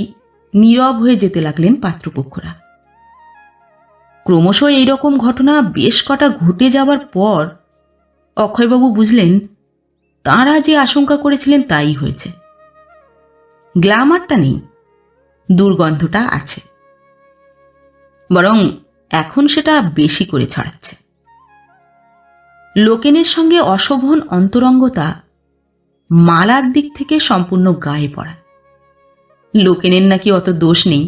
নীরব হয়ে যেতে লাগলেন পাত্রপক্ষরা। ক্রমশ এইরকম ঘটনা বেশ কটা ঘটে যাবার পর অক্ষয়বাবু বুঝলেন তাঁরা যে আশঙ্কা করেছিলেন তাই হয়েছে। গ্ল্যামারটা নেই, দুর্গন্ধটা আছে, বরং এখন সেটা বেশি করে ছড়াচ্ছে। লোকেনের সঙ্গে অশোভন অন্তরঙ্গতা মালার দিক থেকে সম্পূর্ণ গায়ে পড়া। লোকেনের নাকি অত দোষ নেই,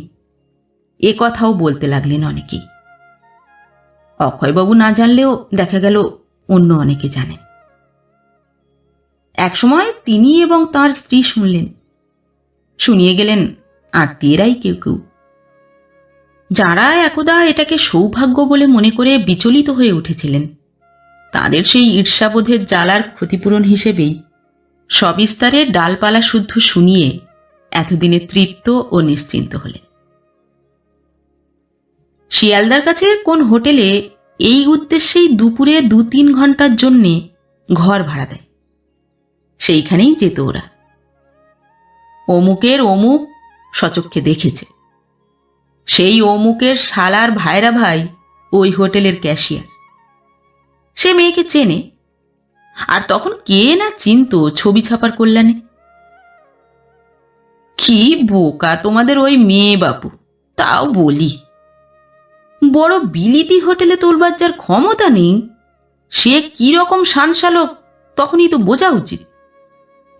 এ কথাও বলতে লাগলেন অনেকেই। অক্ষয়বাবু না জানলেও দেখা গেল অন্য অনেকে জানেন। একসময় তিনি এবং তাঁর স্ত্রী শুনলেন, শুনিয়ে গেলেন আত্মীয়রাই কেউ কেউ। যারা একদা এটাকে সৌভাগ্য বলে মনে করে বিচলিত হয়ে উঠেছিলেন, তাদের সেই ঈর্ষাবোধের জ্বালার ক্ষতিপূরণ হিসেবেই সবিস্তারে ডালপালা শুদ্ধ শুনিয়ে এতদিনে তৃপ্ত ও নিশ্চিন্ত হলেন। শিয়ালদার কাছে কোন হোটেলে এই উদ্দেশ্যেই দুপুরে 2-3 ঘন্টার জন্যে ঘর ভাড়া দেয়, সেইখানেই যেত ওরা। অমুকের অমুক সচক্ষে দেখেছে, সেই অমুকের শালার ভাইরা ভাই ওই হোটেলের ক্যাশিয়ার। সে মেয়েকে চেনে, আর তখন কে না চিনত ছবি ছাপার কল্যাণে। কি বোকা তোমাদের ওই মেয়ে বাপু, তাও বলি। বড় বিলিতি হোটেলে তোলবার যার ক্ষমতা নেই, সে কি রকম সানসালক তখনই তো বোঝা উচিত।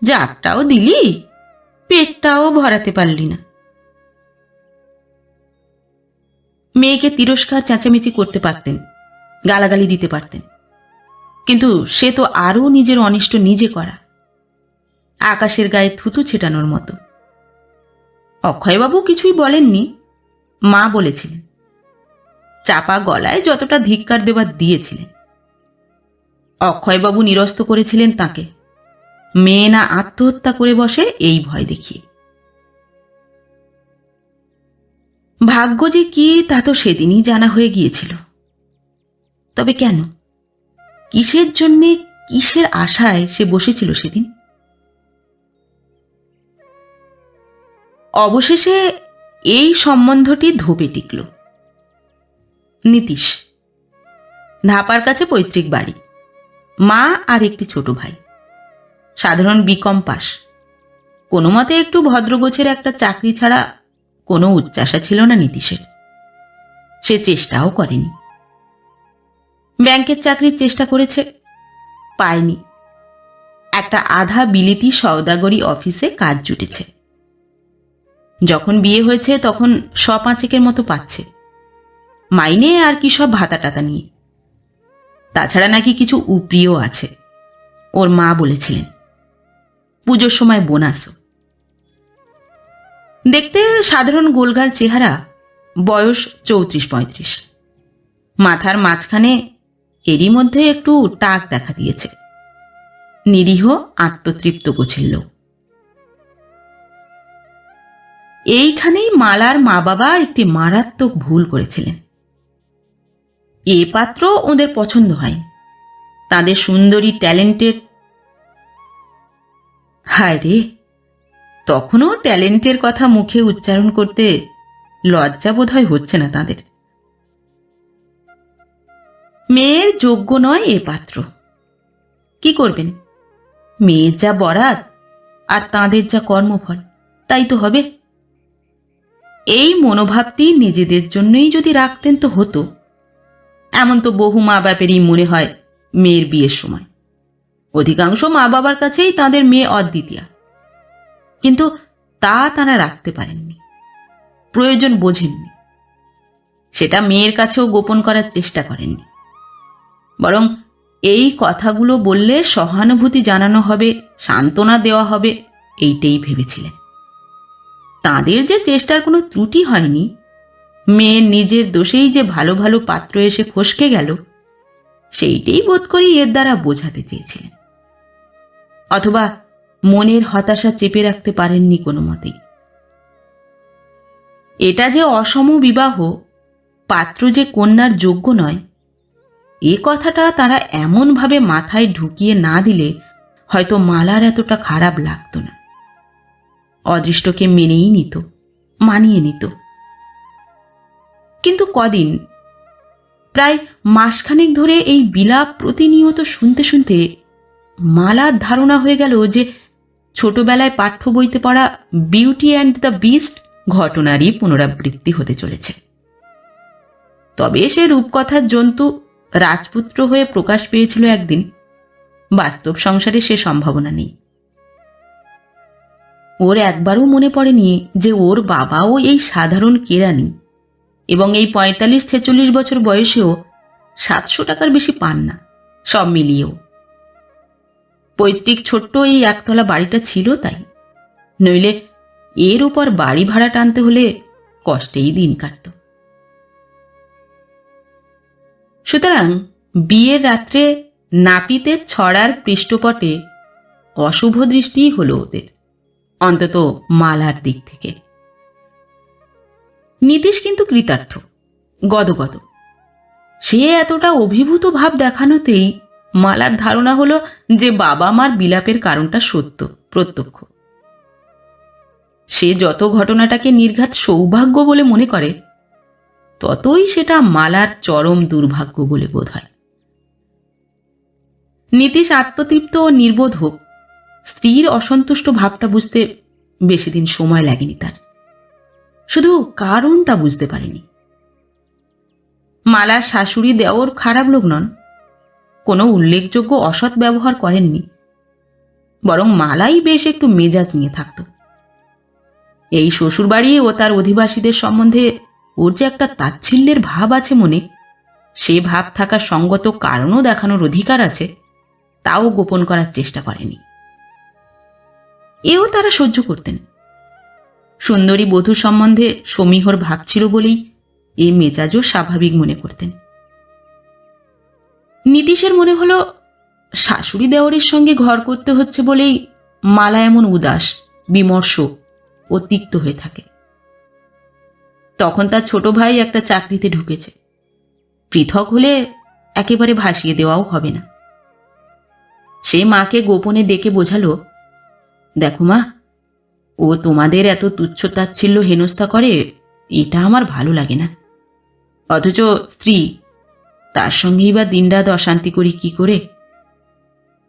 জাতটাও দিলি, পেটটাও ভরাতে পারলি না। মেয়েকে তিরস্কার চেঁচামেচি করতে পারতেন, গালাগালি দিতে পারতেন, কিন্তু সে তো আরও নিজের অনিষ্ট নিজে করা, আকাশের গায়ে থুতু ছেটানোর মতো। অক্ষয়বাবু কিছুই বলেননি, মা বলেছিলেন, চাপা গলায় যতটা ধিক্কার দেবার দিয়েছিলেন। অক্ষয়বাবু নিরস্ত করেছিলেন তাকে, মেয়ে না আত্মহত্যা করে বসে এই ভয় দেখিয়ে। ভাগ্য যে কি তা তো সেদিনই জানা হয়ে গিয়েছিল। তবে কেন, কিসের জন্যে, কিসের আশায় সে বসেছিল সেদিন? অবশেষে এই সম্বন্ধটি ধোপে টিকল। নীতিশ, ধাপার কাছে পৈতৃক বাড়ি, মা আর একটি ছোট ভাই, সাধারণ বিকম পাস। কোনো মতে একটু ভদ্রগোছের একটা চাকরি ছাড়া কোনো উচ্চাশা ছিল না নীতিশের। সে চেষ্টাও করেনি। ব্যাংকের চাকরির চেষ্টা করেছে, পায়নি। একটা আধা বিলিতি সওদাগরি অফিসে কাজ জুটেছে। যখন বিয়ে হয়েছে তখন ৫-৫ মতো পাচ্ছে, মাইনে আর কি সব ভাতা টাতা নিয়ে। তাছাড়া নাকি কিছু উপরিও আছে, ওর মা বলেছিলেন। পুজোর সময় বোনাসও। দেখতে সাধারণ গোলগাল চেহারা, বয়স ৩৪-৩৫। মাথার মাঝখানে এরই মধ্যে একটু টাক দেখা দিয়েছে। নিরীহ আত্মতৃপ্ত গোছের লোক। এইখানেই মালার মা বাবা একটি মারাত্মক ভুল করেছিলেন। এ পাত্র ওদের পছন্দ হয়নি। তাদের সুন্দরী, ট্যালেন্টেড, হায় রে, তখনও ট্যালেন্টের কথা মুখে উচ্চারণ করতে লজ্জা বোধহয় হচ্ছে না তাদের। মেয়ের যোগ্য নয় এ পাত্র। কি করবেন, মেয়ের যা বরাত আর তাঁদের যা কর্মফল, তাই তো হবে। এই মনোভাবটি নিজেদের জন্যই যদি রাখতেন তো হতো। এমন তো বহু মা বাপেরই মনে হয় মেয়ের বিয়ের সময়। অধিকাংশ মা বাবার কাছেই তাদের মেয়ে অদ্বিতীয়া, কিন্তু তা তারা রাখতে পারেননি, প্রয়োজন বোঝেননি। সেটা মেয়ের কাছেও গোপন করার চেষ্টা করেননি। বরং এই কথাগুলো বললে সহানুভূতি জানানো হবে, সান্ত্বনা দেওয়া হবে, এইটাই ভেবেছিলেন। তাদের যে চেষ্টার কোনো ত্রুটি হয়নি, মেয়ের নিজের দোষেই যে ভালো ভালো পাত্র এসে ফসকে গেল, সেইটাই বোধ করি এর দ্বারা বোঝাতে চেয়েছিলেন। অথবা মনের হতাশা চেপে রাখতে পারেননি কোনো মতেই। এটা যে অসম বিবাহ, পাত্র যে কন্যার যোগ্য নয়, এ কথাটা তারা এমনভাবে মাথায় ঢুকিয়ে না দিলে হয়তো মালার এতটা খারাপ লাগতো না। অদৃষ্টকে মেনেই নিত, মানিয়ে নিত। কিন্তু কদিন, প্রায় মাসখানেক ধরে এই বিলাপ প্রতিনিয়ত শুনতে শুনতে মালার ধারণা হয়ে গেল যে ছোটবেলায় পাঠ্য বইতে পড়া বিউটি অ্যান্ড দ্য বিস্ট ঘটনারই পুনরাবৃত্তি হতে চলেছে। তবে সে রূপকথার জন্তু রাজপুত্র হয়ে প্রকাশ পেয়েছিল একদিন, বাস্তব সংসারে সে সম্ভাবনা নেই। ওর একবারও মনে পড়েনি যে ওর বাবাও এই সাধারণ কেরানি, এবং এই ৪৫-৪৬ বছর বয়সেও ৭০০ টাকার বেশি পান না, সব মিলিয়েও। পৈতৃক ছোট্ট এই একতলা বাড়িটা ছিল তাই, নইলে এর উপর বাড়ি ভাড়া টানতে হলে কষ্টেই দিন কাটত। সুতরাং বিয়ের রাত্রে নাপিতের ছড়ার পৃষ্ঠপটে অশুভ দৃষ্টিই হলো ওদের, অন্তত মালার দিক থেকে। নীতিশ কিন্তু কৃতার্থ, গদগদ। সে এতটা অভিভূত ভাব দেখানোতেই মালার ধারণা হলো যে বাবা মার বিলাপের কারণটা সত্য, প্রত্যক্ষ। সে যত ঘটনাটাকে নির্ঘাত সৌভাগ্য বলে মনে করে, ততই সেটা মালার চরম দুর্ভাগ্য বলে বোধ হয়। নীতিশ আত্মতৃপ্ত ও নির্বোধ হোক, স্ত্রীর অসন্তুষ্ট ভাবটা বুঝতে বেশি দিন সময় লাগেনি তার। শুধু কারণটা বুঝতে পারেনি। মালার শাশুড়ি দেওর খারাপ লোক নন, কোনো উল্লেখযোগ্য অসৎ ব্যবহার করেননি, বরং মালাই বেশ একটু মেজাজ নিয়ে থাকত। এই শ্বশুরবাড়ি ও তার অধিবাসীদের সম্বন্ধে ওর যে একটা তাচ্ছিল্যের ভাব আছে মনে, সে ভাব থাকার সঙ্গত কারণও দেখানোর অধিকার আছে, তাও গোপন করার চেষ্টা করেনি। এও তারা সহ্য করতেন। সুন্দরী বধূ সম্বন্ধে সমীহর ভাবছিল বলেই এই মেজাজও স্বাভাবিক মনে করতেন। নীতিশের মনে হলো শাশুড়ি দেওরের সঙ্গে ঘর করতে হচ্ছে বলেই মালা এমন উদাস, বিমর্ষ ও তিক্ত হয়ে থাকে। তখন তার ছোট ভাই একটা চাকরিতে ঢুকেছে, পৃথক হলে একেবারে ভাসিয়ে দেওয়াও হবে না। সে মাকে গোপনে ডেকে বোঝালো, দেখো মা, ও তোমাদের এত তুচ্ছ-তাচ্ছিল্য হেনস্থা করে, এটা আমার ভালো লাগে না। অথচ স্ত্রী, তার সঙ্গেই বা দিনরাত অশান্তি করি কি করে?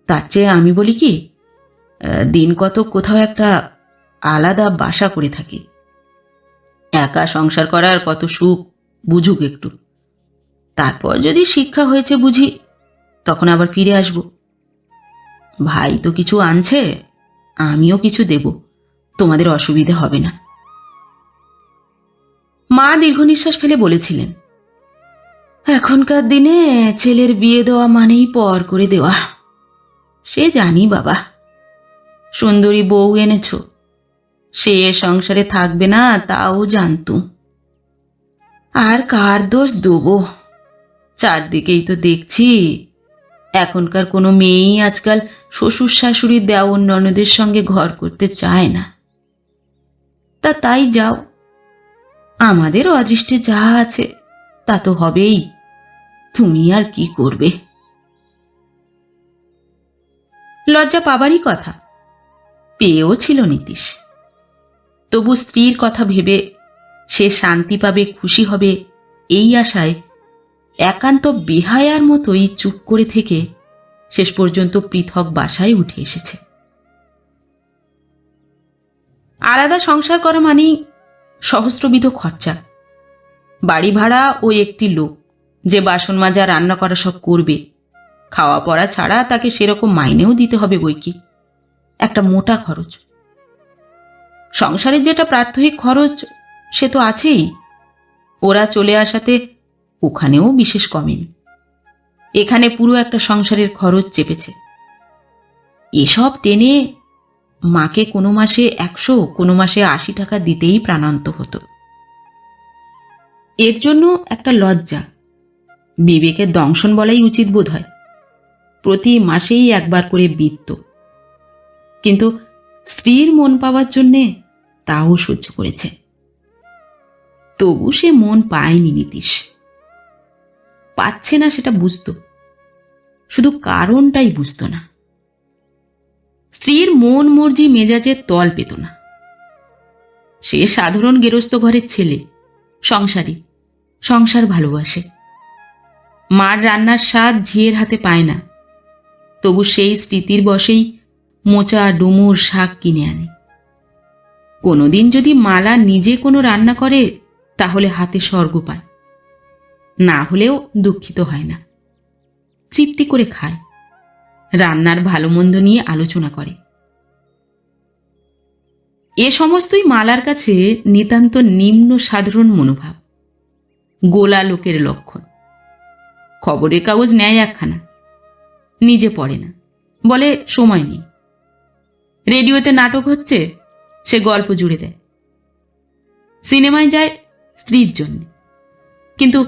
তার চেয়ে আমি বলি কি, দিন কত কোথাও একটা আলাদা বাসা করে থাকি। একা সংসার করার কত সুখ বুঝুক একটু, তারপর যদি শিক্ষা হয়েছে বুঝি, তখন আবার ফিরে আসব। ভাই তো কিছু আনছে, আমিও কিছু দেব, তোমাদের অসুবিধে হবে না। মা দীর্ঘ নিঃশ্বাস ফেলে বলেছিলেন, এখনকার দিনে ছেলের বিয়ে দেওয়া মানেই পর করে দেওয়া। সে জানি বাবা, সুন্দরী বউ এনেছ, সে সংসারে থাকবে না তাও জানতুম। আর কার দোষ দেবো? চারদিকেই তো দেখছি এখনকার কোনো মেয়েই আজকাল শ্বশুর শাশুড়ি দেওর ননদের সঙ্গে ঘর করতে চায় না। তাই যাও, আমাদের অদৃষ্টে যা আছে তা তো হবেই, তুমি আর কি করবে? লজ্জা পাবারই কথা, পেয়েও ছিল নীতিশ। তবু স্ত্রীর কথা ভেবে সে শান্তি পাবে, খুশি হবে, এই আশায় একান্ত বেহায়ার মতোই চুপ করে থেকে শেষ পর্যন্ত পৃথক বাসায় উঠে এসেছে। আলাদা সংসার করা মানেই সহস্রবিধ খরচা, বাড়ি ভাড়া ও একটি লোক যে বাসন মাজা রান্না করা সব করবে, খাওয়া পড়া ছাড়া তাকে সেরকম মাইনেও দিতে হবে বইকি। একটা মোটা খরচ। সংসারের যেটা প্রাত্যহিক খরচ সে তো আছেই, ওরা চলে আসাতে ওখানেও বিশেষ কমেনি। এখানে পুরো একটা সংসারের খরচ চেপেছে। এসব টেনে মাকে কোনো মাসে 100, কোনো মাসে 80 টাকা দিতেই প্রাণান্ত হতো। এর জন্য একটা লজ্জা, বিবেকের দংশন বলাই উচিত বোধ হয়। প্রতি মাসেই একবার করে বিত্ত, কিন্তু স্ত্রীর মন পাওয়ার জন্যে তাও সহ্য করেছে। তবু সে মন পায়নি নীতিশ। পাচ্ছে না সেটা বুঝত, শুধু কারণটাই বুঝত না। স্ত্রীর মন মর্জি মেজাজের তল পেত না। সে সাধারণ গেরস্থ ঘরের ছেলে, সংসারী, সংসার ভালোবাসে। মার রান্নার স্বাদ ঝিয়ের হাতে পায় না, তবু সেই স্মৃতির বশেই মোচা ডুমুর শাক কিনে আনে। কোনোদিন যদি মালা নিজে কোনো রান্না করে তাহলে হাতে স্বর্গ পায়, না হলেও দুঃখিত হয় না। তৃপ্তি করে খায়, রান্নার ভালো মন্দ নিয়ে আলোচনা করে। এ সমস্তই মালার কাছে নিতান্ত নিম্ন সাধারণ মনোভাব, গোলা লোকের লক্ষণ। খবরের কাগজ নেয় একখানা, নিজে পড়ে না, বলে সময় নেই। রেডিওতে নাটক হচ্ছে, সে গল্প জুড়ে দেয়। সিনেমায় যায় স্ত্রীর জন্য, কিন্তু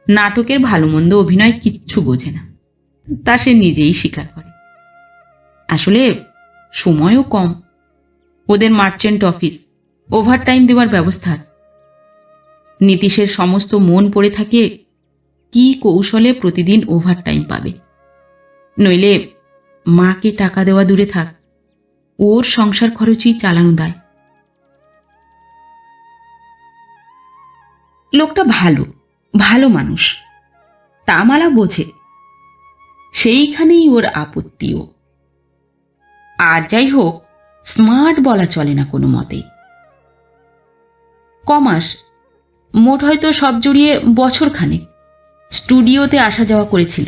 নাটকের ভালো মন্দ অভিনয় কিচ্ছু বোঝে না, তা সে নিজেই স্বীকার করে। আসলে সময়ও কম। ওদের মার্চেন্ট অফিস, ওভারটাইম দেওয়ার ব্যবস্থা আছে। নীতিশের সমস্ত মন পড়ে থাকে কি কৌশলে প্রতিদিন ওভারটাইম পাবে, নইলে মাকে টাকা দেওয়া দূরে থাক, ওর সংসার খরচই চালানো দায়। লোকটা ভালো, ভালো মানুষ, তা মালা বোঝে। সেইখানেই ওর আপত্তিও। আর যাই হোক, স্মার্ট বলা চলে না কোনো মতেই। কমাস, মোট হয়তো সব জড়িয়ে বছরখানেক স্টুডিওতে আসা যাওয়া করেছিল।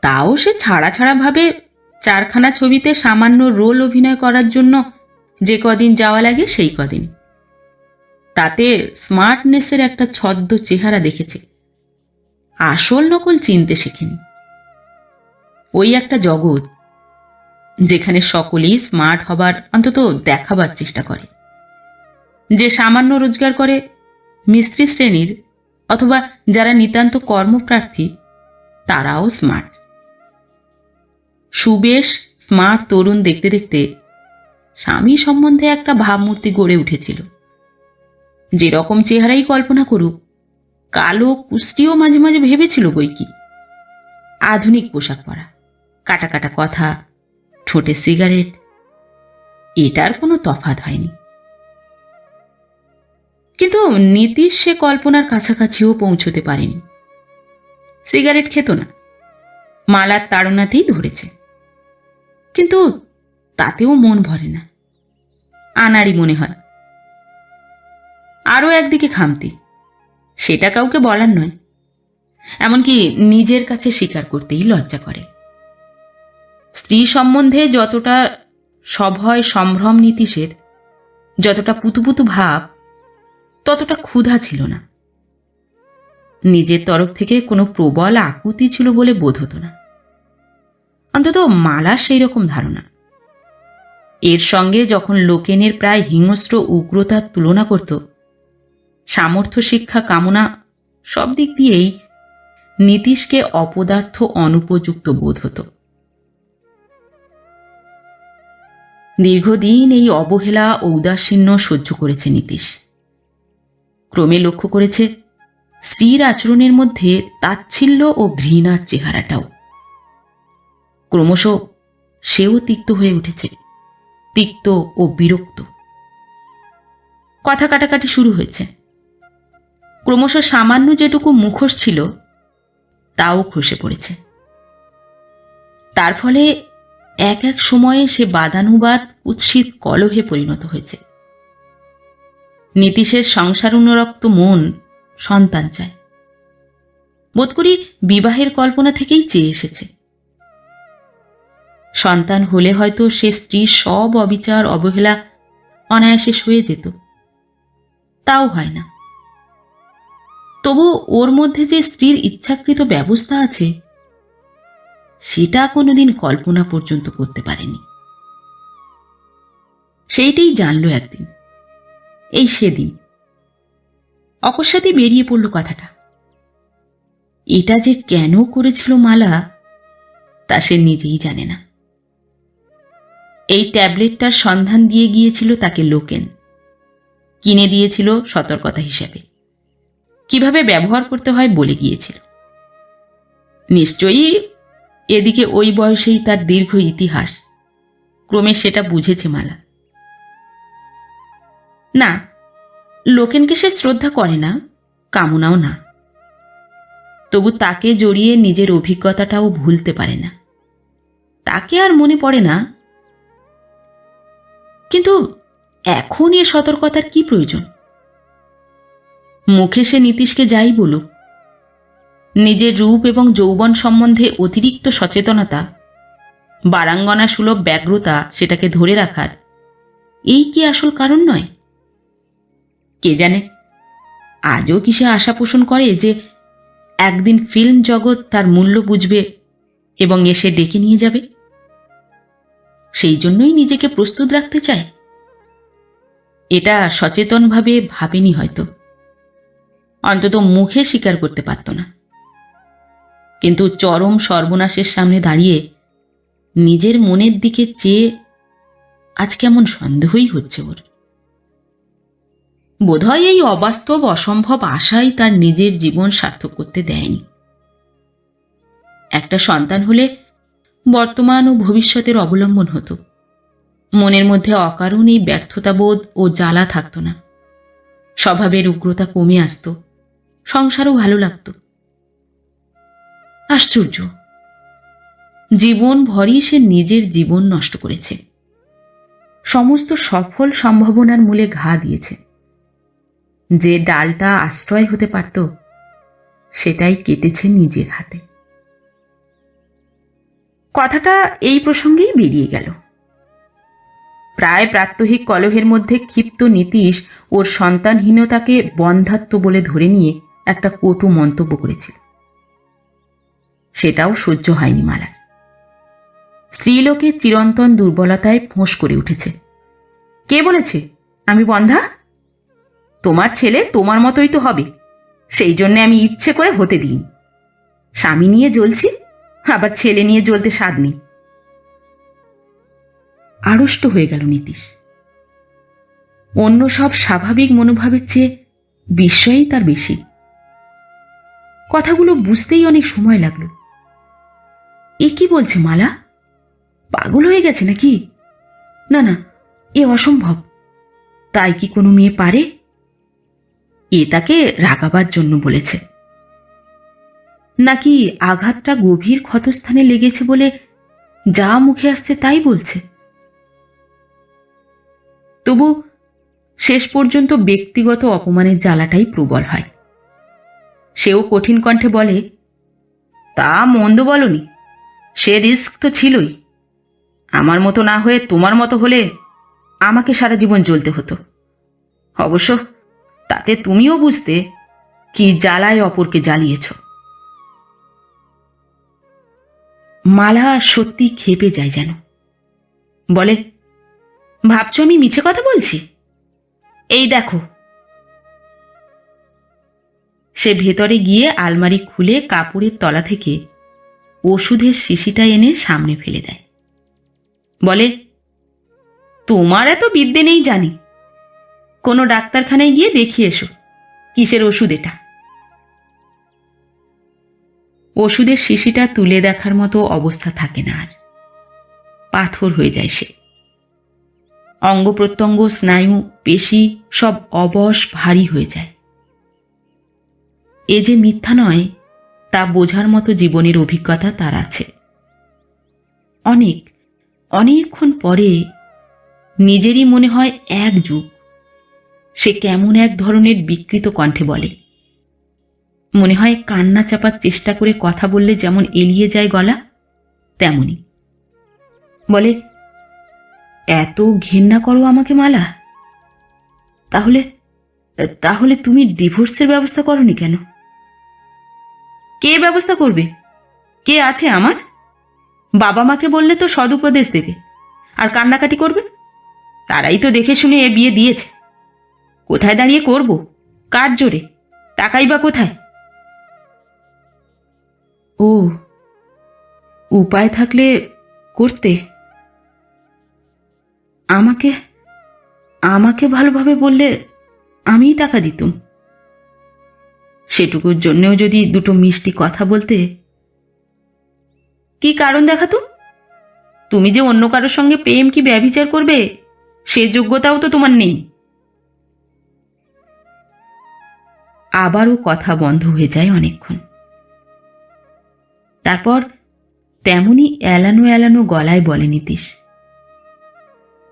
তাও সে ছাড়া ছাড়া ভাবে 4খানা ছবিতে সামান্য রোল অভিনয় করার জন্য যে কদিন যাওয়া লাগে সেই কদিন। তাতে স্মার্টনেসের একটা ছদ্ম চেহারা দেখেছে, আসল নকল চিনতে শেখেনি। ওই একটা জগৎ যেখানে সকলেই স্মার্ট হবার অন্তত দেখাবার চেষ্টা করে। যে সামান্য রোজগার করে মিস্ত্রি শ্রেণীর অথবা যারা নিতান্ত কর্মপ্রার্থী তারাও স্মার্ট। সুবেশ স্মার্ট তরুণ দেখতে দেখতে স্বামী সম্বন্ধে একটা ভাবমূর্তি গড়ে উঠেছিল। যেরকম চেহারাই কল্পনা করুক, কালো কুষ্টিও মাঝে মাঝে ভেবেছিল বই কি। আধুনিক পোশাক পরা, কাটা কাটা কথা, ঠোঁটে সিগারেট, এটার কোনো তফাৎ হয়নি। কিন্তু নীতিশ সে কল্পনার কাছাকাছিও পৌঁছতে পারেনি। সিগারেট খেত না, মালার তাড়নাতেই ধরেছে, কিন্তু তাতেও মন ভরে না, আনাড়ি মনে হয়। আরও একদিকে খামতি, সেটা কাউকে বলার নয়, এমনকি নিজের কাছে স্বীকার করতেই লজ্জা করে। স্ত্রী সম্বন্ধে যতটা সভয় সম্ভ্রম নীতিশের, যতটা পুতুপুতু ভাব, ততটা ক্ষুধা ছিল না। নিজের তরফ থেকে কোনো প্রবল আকুতি ছিল বলে বোধ হতো না, অন্তত মালার সেই রকম ধারণা। এর সঙ্গে যখন লোকেনের প্রায় হিংস্র উগ্রতার তুলনা করত, সামর্থ্য শিক্ষা কামনা সব দিক দিয়েই নীতিশকে অপদার্থ অনুপযুক্ত বোধ হতো। দীর্ঘদিন এই অবহেলা ও উদাসীন্য সহ্য করেছে নীতিশ। ক্রমে লক্ষ্য করেছে স্ত্রীর আচরণের মধ্যে তাচ্ছিল্য ও ঘৃণার চেহারাটাও। ক্রমশ সেও তিক্ত হয়ে উঠেছে, তিক্ত ও বিরক্ত। কথা কাটাকাটি শুরু হয়েছে। ক্রমশ সামান্য যেটুকু মুখোশ ছিল তাও খসে পড়েছে। তার ফলে এক এক সময়ে সে বাদানুবাদ কুৎসিত কলহে পরিণত হয়েছে। নীতিশের সংসার অনুরক্ত মন সন্তান চায়, বোধ করি বিবাহের কল্পনা থেকেই চেয়ে এসেছে। সন্তান হলে হয়তো সে স্ত্রীর সব অবিচার অবহেলা অনায়াসে সয়ে যেত, তাও হয় না। তবু ওর মধ্যে যে স্ত্রীর ইচ্ছাকৃত ব্যবস্থা আছে সেটা কোনোদিন কল্পনা পর্যন্ত করতে পারেনি। সেইটাই জানল একদিন, এই সেদিন। অকস্মাৎই বেরিয়ে পড়ল কথাটা। এটা যে কেন করেছিল মালা তা সে নিজেই জানে না। এই ট্যাবলেটটার সন্ধান দিয়ে গিয়েছিল তাকে লোকেন, কিনে দিয়েছিল সতর্কতা হিসেবে, কিভাবে ব্যবহার করতে হয় বলে গিয়েছিল। নিশ্চয়ই এদিকে ওই বয়সেই তার দীর্ঘ ইতিহাস, ক্রমে সেটা বুঝেছে মালা। না, লোকেনকে সে শ্রদ্ধা করে না, কামনাও না। তবু তাকে জড়িয়ে নিজের অভিজ্ঞতাটাও ভুলতে পারে না। তাকে আর মনে পড়ে না। কিন্তু এখন এ সতর্কতার কি প্রয়োজন? মুখে সে নীতিশকে যাই বলুক, নিজের রূপ এবং যৌবন সম্বন্ধে অতিরিক্ত সচেতনতা, বারাঙ্গনা সুলভ ব্যগ্রতা সেটাকে ধরে রাখার এই কি আসল কারণ নয়? কে জানে, আজও কি সে আশা পোষণ করে যে একদিন ফিল্ম জগৎ তার মূল্য বুঝবে এবং এসে ডেকে নিয়ে যাবে? সেই জন্যই নিজেকে প্রস্তুত রাখতে চায়। এটা সচেতনভাবে ভাবেনি হয়তো, অন্তত মুখে স্বীকার করতে পারত না। কিন্তু চরম সর্বনাশের সামনে দাঁড়িয়ে নিজের মনের দিকে চেয়ে আজ কেমন সন্দেহই হচ্ছে ওর। বোধহয় এই অবাস্তব অসম্ভব আশাই তার নিজের জীবন সার্থক করতে দেয়নি। একটা সন্তান হলে বর্তমান ও ভবিষ্যতের অবলম্বন হতো, মনের মধ্যে অকারণ এই ব্যর্থতাবোধ ও জ্বালা থাকত না, স্বভাবের উগ্রতা কমে আসত, সংসারও ভালো লাগত। আশ্চর্য, জীবন ভরই সে নিজের জীবন নষ্ট করেছে, সমস্ত সফল সম্ভাবনার মূলে ঘা দিয়েছে। যে ডালটা আশ্রয় হতে পারত সেটাই কেটেছে নিজের হাতে। কথাটা এই প্রসঙ্গেই বেরিয়ে গেল। প্রায় প্রাত্যহিক কলহের মধ্যে ক্ষিপ্ত নীতিশ ওর সন্তানহীনতাকে বন্ধাত্ম বলে ধরে নিয়ে একটা কটু মন্তব্য করেছিল। সেটাও সহ্য হয়নি মালার। স্ত্রীলোকের চিরন্তন দুর্বলতায় ফোঁস করে উঠেছে। কে বলেছে আমি বন্ধা? তোমার ছেলে তোমার মতোই তো হবে, সেই জন্যে আমি ইচ্ছে করে হতে দিই। স্বামী নিয়ে জ্বলছি, আবার ছেলে নিয়ে জ্বলতে স্বাদ নেই। আড়ষ্ট হয়ে গেল নীতিশ। অন্য সব স্বাভাবিক মনোভাবের চেয়ে বিস্ময়ই তার বেশি। কথাগুলো বুঝতেই অনেক সময় লাগলো। এ কি বলছে মালা? পাগল হয়ে গেছে নাকি? না না, এ অসম্ভব। তাই কি কোনো মেয়ে পারে? এ তাকে রাগাবার জন্য বলেছে, নাকি আঘাতটা গভীর ক্ষতস্থানে লেগেছে বলে যা মুখে আসছে তাই বলছে? তবু শেষ পর্যন্ত ব্যক্তিগত অপমানের জ্বালাটাই প্রবল হয়। সেও কঠিন কণ্ঠে বলে, তা মন্দ বলনি, সে রিস্ক তো ছিলই। আমার মতো না হয়ে তোমার মতো হলে আমাকে সারা জীবন জ্বলতে হতো। অবশ্য তাতে তুমিও বুঝতে কি জ্বালায় অপরকে জ্বালিয়েছ। মালা সত্যি ক্ষেপে যায় যেন। বলে, ভাবছো আমি মিছে কথা বলছি? এই দেখো। সে ভেতরে গিয়ে আলমারি খুলে কাপড়ের তলা থেকে ওষুধের শিশিটা এনে সামনে ফেলে দেয়। বলে, তোমার এত বিদ্যে নেই জানি, কোনো ডাক্তারখানায় গিয়ে দেখিয়ে এসো কিসের ওষুধ এটা। ওষুধের শিশিটা তুলে দেখার মতো অবস্থা থাকে না আর। পাথর হয়ে যায় সে। অঙ্গ প্রত্যঙ্গ, স্নায়ু, পেশি সব অবশ ভারী হয়ে যায়। এ যে মিথ্যা নয় তা বোঝার মতো জীবনের অভিজ্ঞতা তার আছে। অনেকক্ষণ পরে নিজেরই মনে হয় এক যুগ। সে কেমন এক ধরনের বিকৃত কণ্ঠে বলে, মনে হয় কান্না চাপার চেষ্টা করে কথা বললে যেমন এলিয়ে যায় গলা, তেমনি। বলে, এত ঘেন্না করো আমাকে মালা? তাহলে তাহলে তুমি ডিভোর্সের ব্যবস্থা করনি কেন? কে ব্যবস্থা করবে? কে আছে আমার? বাবা মাকে বললে তো সদুপদেশ দেবে আর কান্নাকাটি করবে। তারাই তো দেখে শুনে এ বিয়ে দিয়েছে। কোথায় দাঁড়িয়ে করব? কার জোরে? টাকাই বা কোথায়? ও, উপায় থাকলে করতে। আমাকে আমাকে ভালোভাবে বললে আমিই টাকা দিতুম। সেটুকুর জন্যেও যদি দুটো মিষ্টি কথা বলতে। কি কারণ দেখাতো? তুমি যে অন্য কারোর সঙ্গে প্রেম কি ব্যভিচার করবে সে যোগ্যতাও তো তোমার নেই। আবারও কথা বন্ধ হয়ে যায় অনেকক্ষণ। তারপর তেমনি এলানো এলানো গলায় বলে নীতিশ,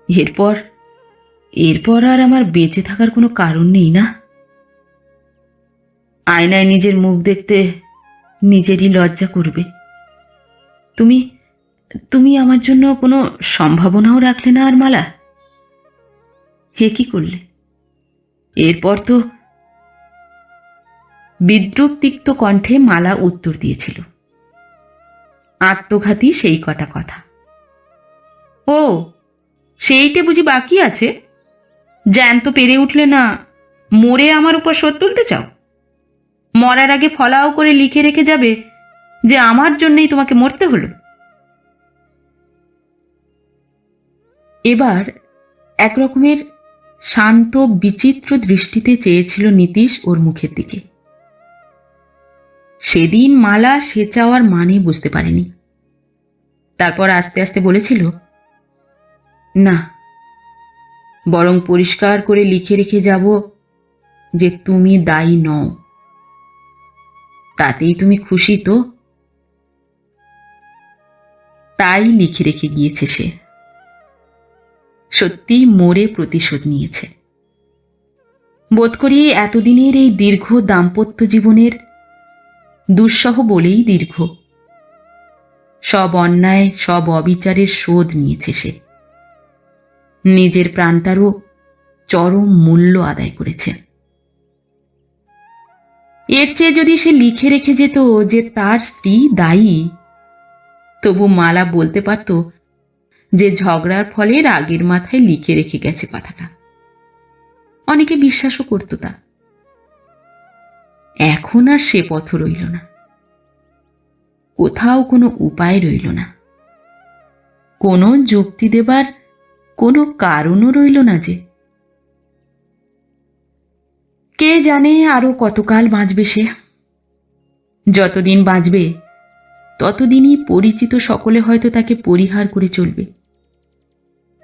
এরপর এরপর আর আমার বেঁচে থাকার কোনো কারণ নেই না? আয়নায় নিজের মুখ দেখতে নিজেরই লজ্জা করবে। তুমি তুমি আমার জন্য কোনো সম্ভাবনাও রাখলে না আর মালা? হে কি করলে? এরপর তো। বিদ্রুপ তিক্ত কণ্ঠে মালা উত্তর দিয়েছিল, আত্মঘাতী সেই কটা কথা। ও, সেইটে বুঝি বাকি আছে? জ্যান্ত পেরে উঠলে না মরে আমার উপর শোধ তুলতে চাও? মরার আগে ফলাও করে লিখে রেখে যাবে যে আমার জন্যই তোমাকে মরতে হলো? এবার একরকমের শান্ত বিচিত্র দৃষ্টিতে চেয়েছিল নীতিশ ওর মুখের দিকে। সেদিন মালা সে চাওয়ার মানে বুঝতে পারেনি। তারপর আস্তে আস্তে বলেছিল, না, বরং পরিষ্কার করে লিখে রেখে যাব যে তুমি দায়ী নও। তাতেই তুমি খুশি তো? তাই লিখে রেখে গিয়েছে সে। সত্যি মরে প্রতিশোধ নিয়েছে। বোধ করি এতদিনের এই দীর্ঘ দাম্পত্য জীবনের দুঃসহ বলেই দীর্ঘ। সব অন্যায়, সব অবিচারের শোধ নিয়েছে সে। নিজের প্রাণটারও চরম মূল্য আদায় করেছে। এর চেয়ে যদি সে লিখে রেখে যেত যে তার স্ত্রী দায়ী, তবু মালা বলতে পারত যে ঝগড়ার ফলে রাগের মাথায় লিখে রেখে গেছে কথাটা। অনেকে বিশ্বাসও করত তা। এখন আর সে পথ রইল না, কোথাও কোনো উপায় রইল না, কোনো যুক্তি দেবার কোনো কারণও রইল না যে। কে জানে আরো কতকাল বাঁচবে সে। যতদিন বাঁচবে ততদিনই পরিচিত সকলে হয়তো তাকে পরিহার করে চলবে।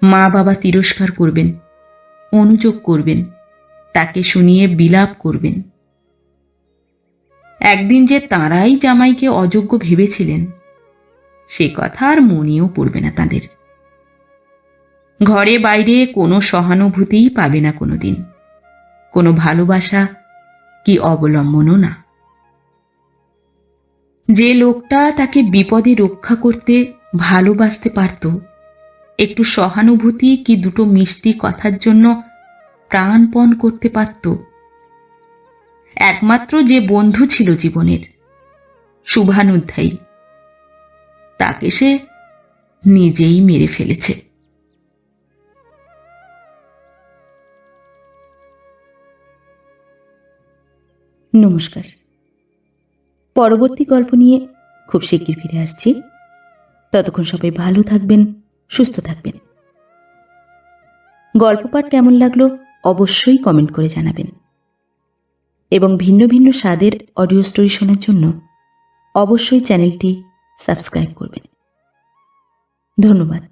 মা বাবা তিরস্কার করবেন, অনুযোগ করবেন, তাকে শুনিয়ে বিলাপ করবেন। একদিন যে তাঁরাই জামাইকে অযোগ্য ভেবেছিলেন সে কথা আর মনেও পড়বে না তাদের। ঘরে বাইরে কোনো সহানুভূতিই পাবে না কোনোদিন, কোনো ভালোবাসা কি অবলম্বনও না। যে লোকটা তাকে বিপদে রক্ষা করতে ভালোবাসতে পারত, একটু সহানুভূতি কি দুটো মিষ্টি কথার জন্য প্রাণপণ করতে পারত, একমাত্র যে বন্ধু ছিল জীবনের, শুভানুধ্যায়ী, তাকে সে নিজেই মেরে ফেলেছে। নমস্কার। পরবর্তী গল্প নিয়ে খুব শিগগির ফিরে আসছি। ততক্ষণ সবাই ভালো থাকবেন, সুস্থ থাকবেন। গল্প পাঠ কেমন লাগলো অবশ্যই কমেন্ট করে জানাবেন, এবং ভিন্ন ভিন্ন স্বাদের অডিও স্টোরি শোনার জন্য অবশ্যই চ্যানেলটি সাবস্ক্রাইব করবেন। ধন্যবাদ।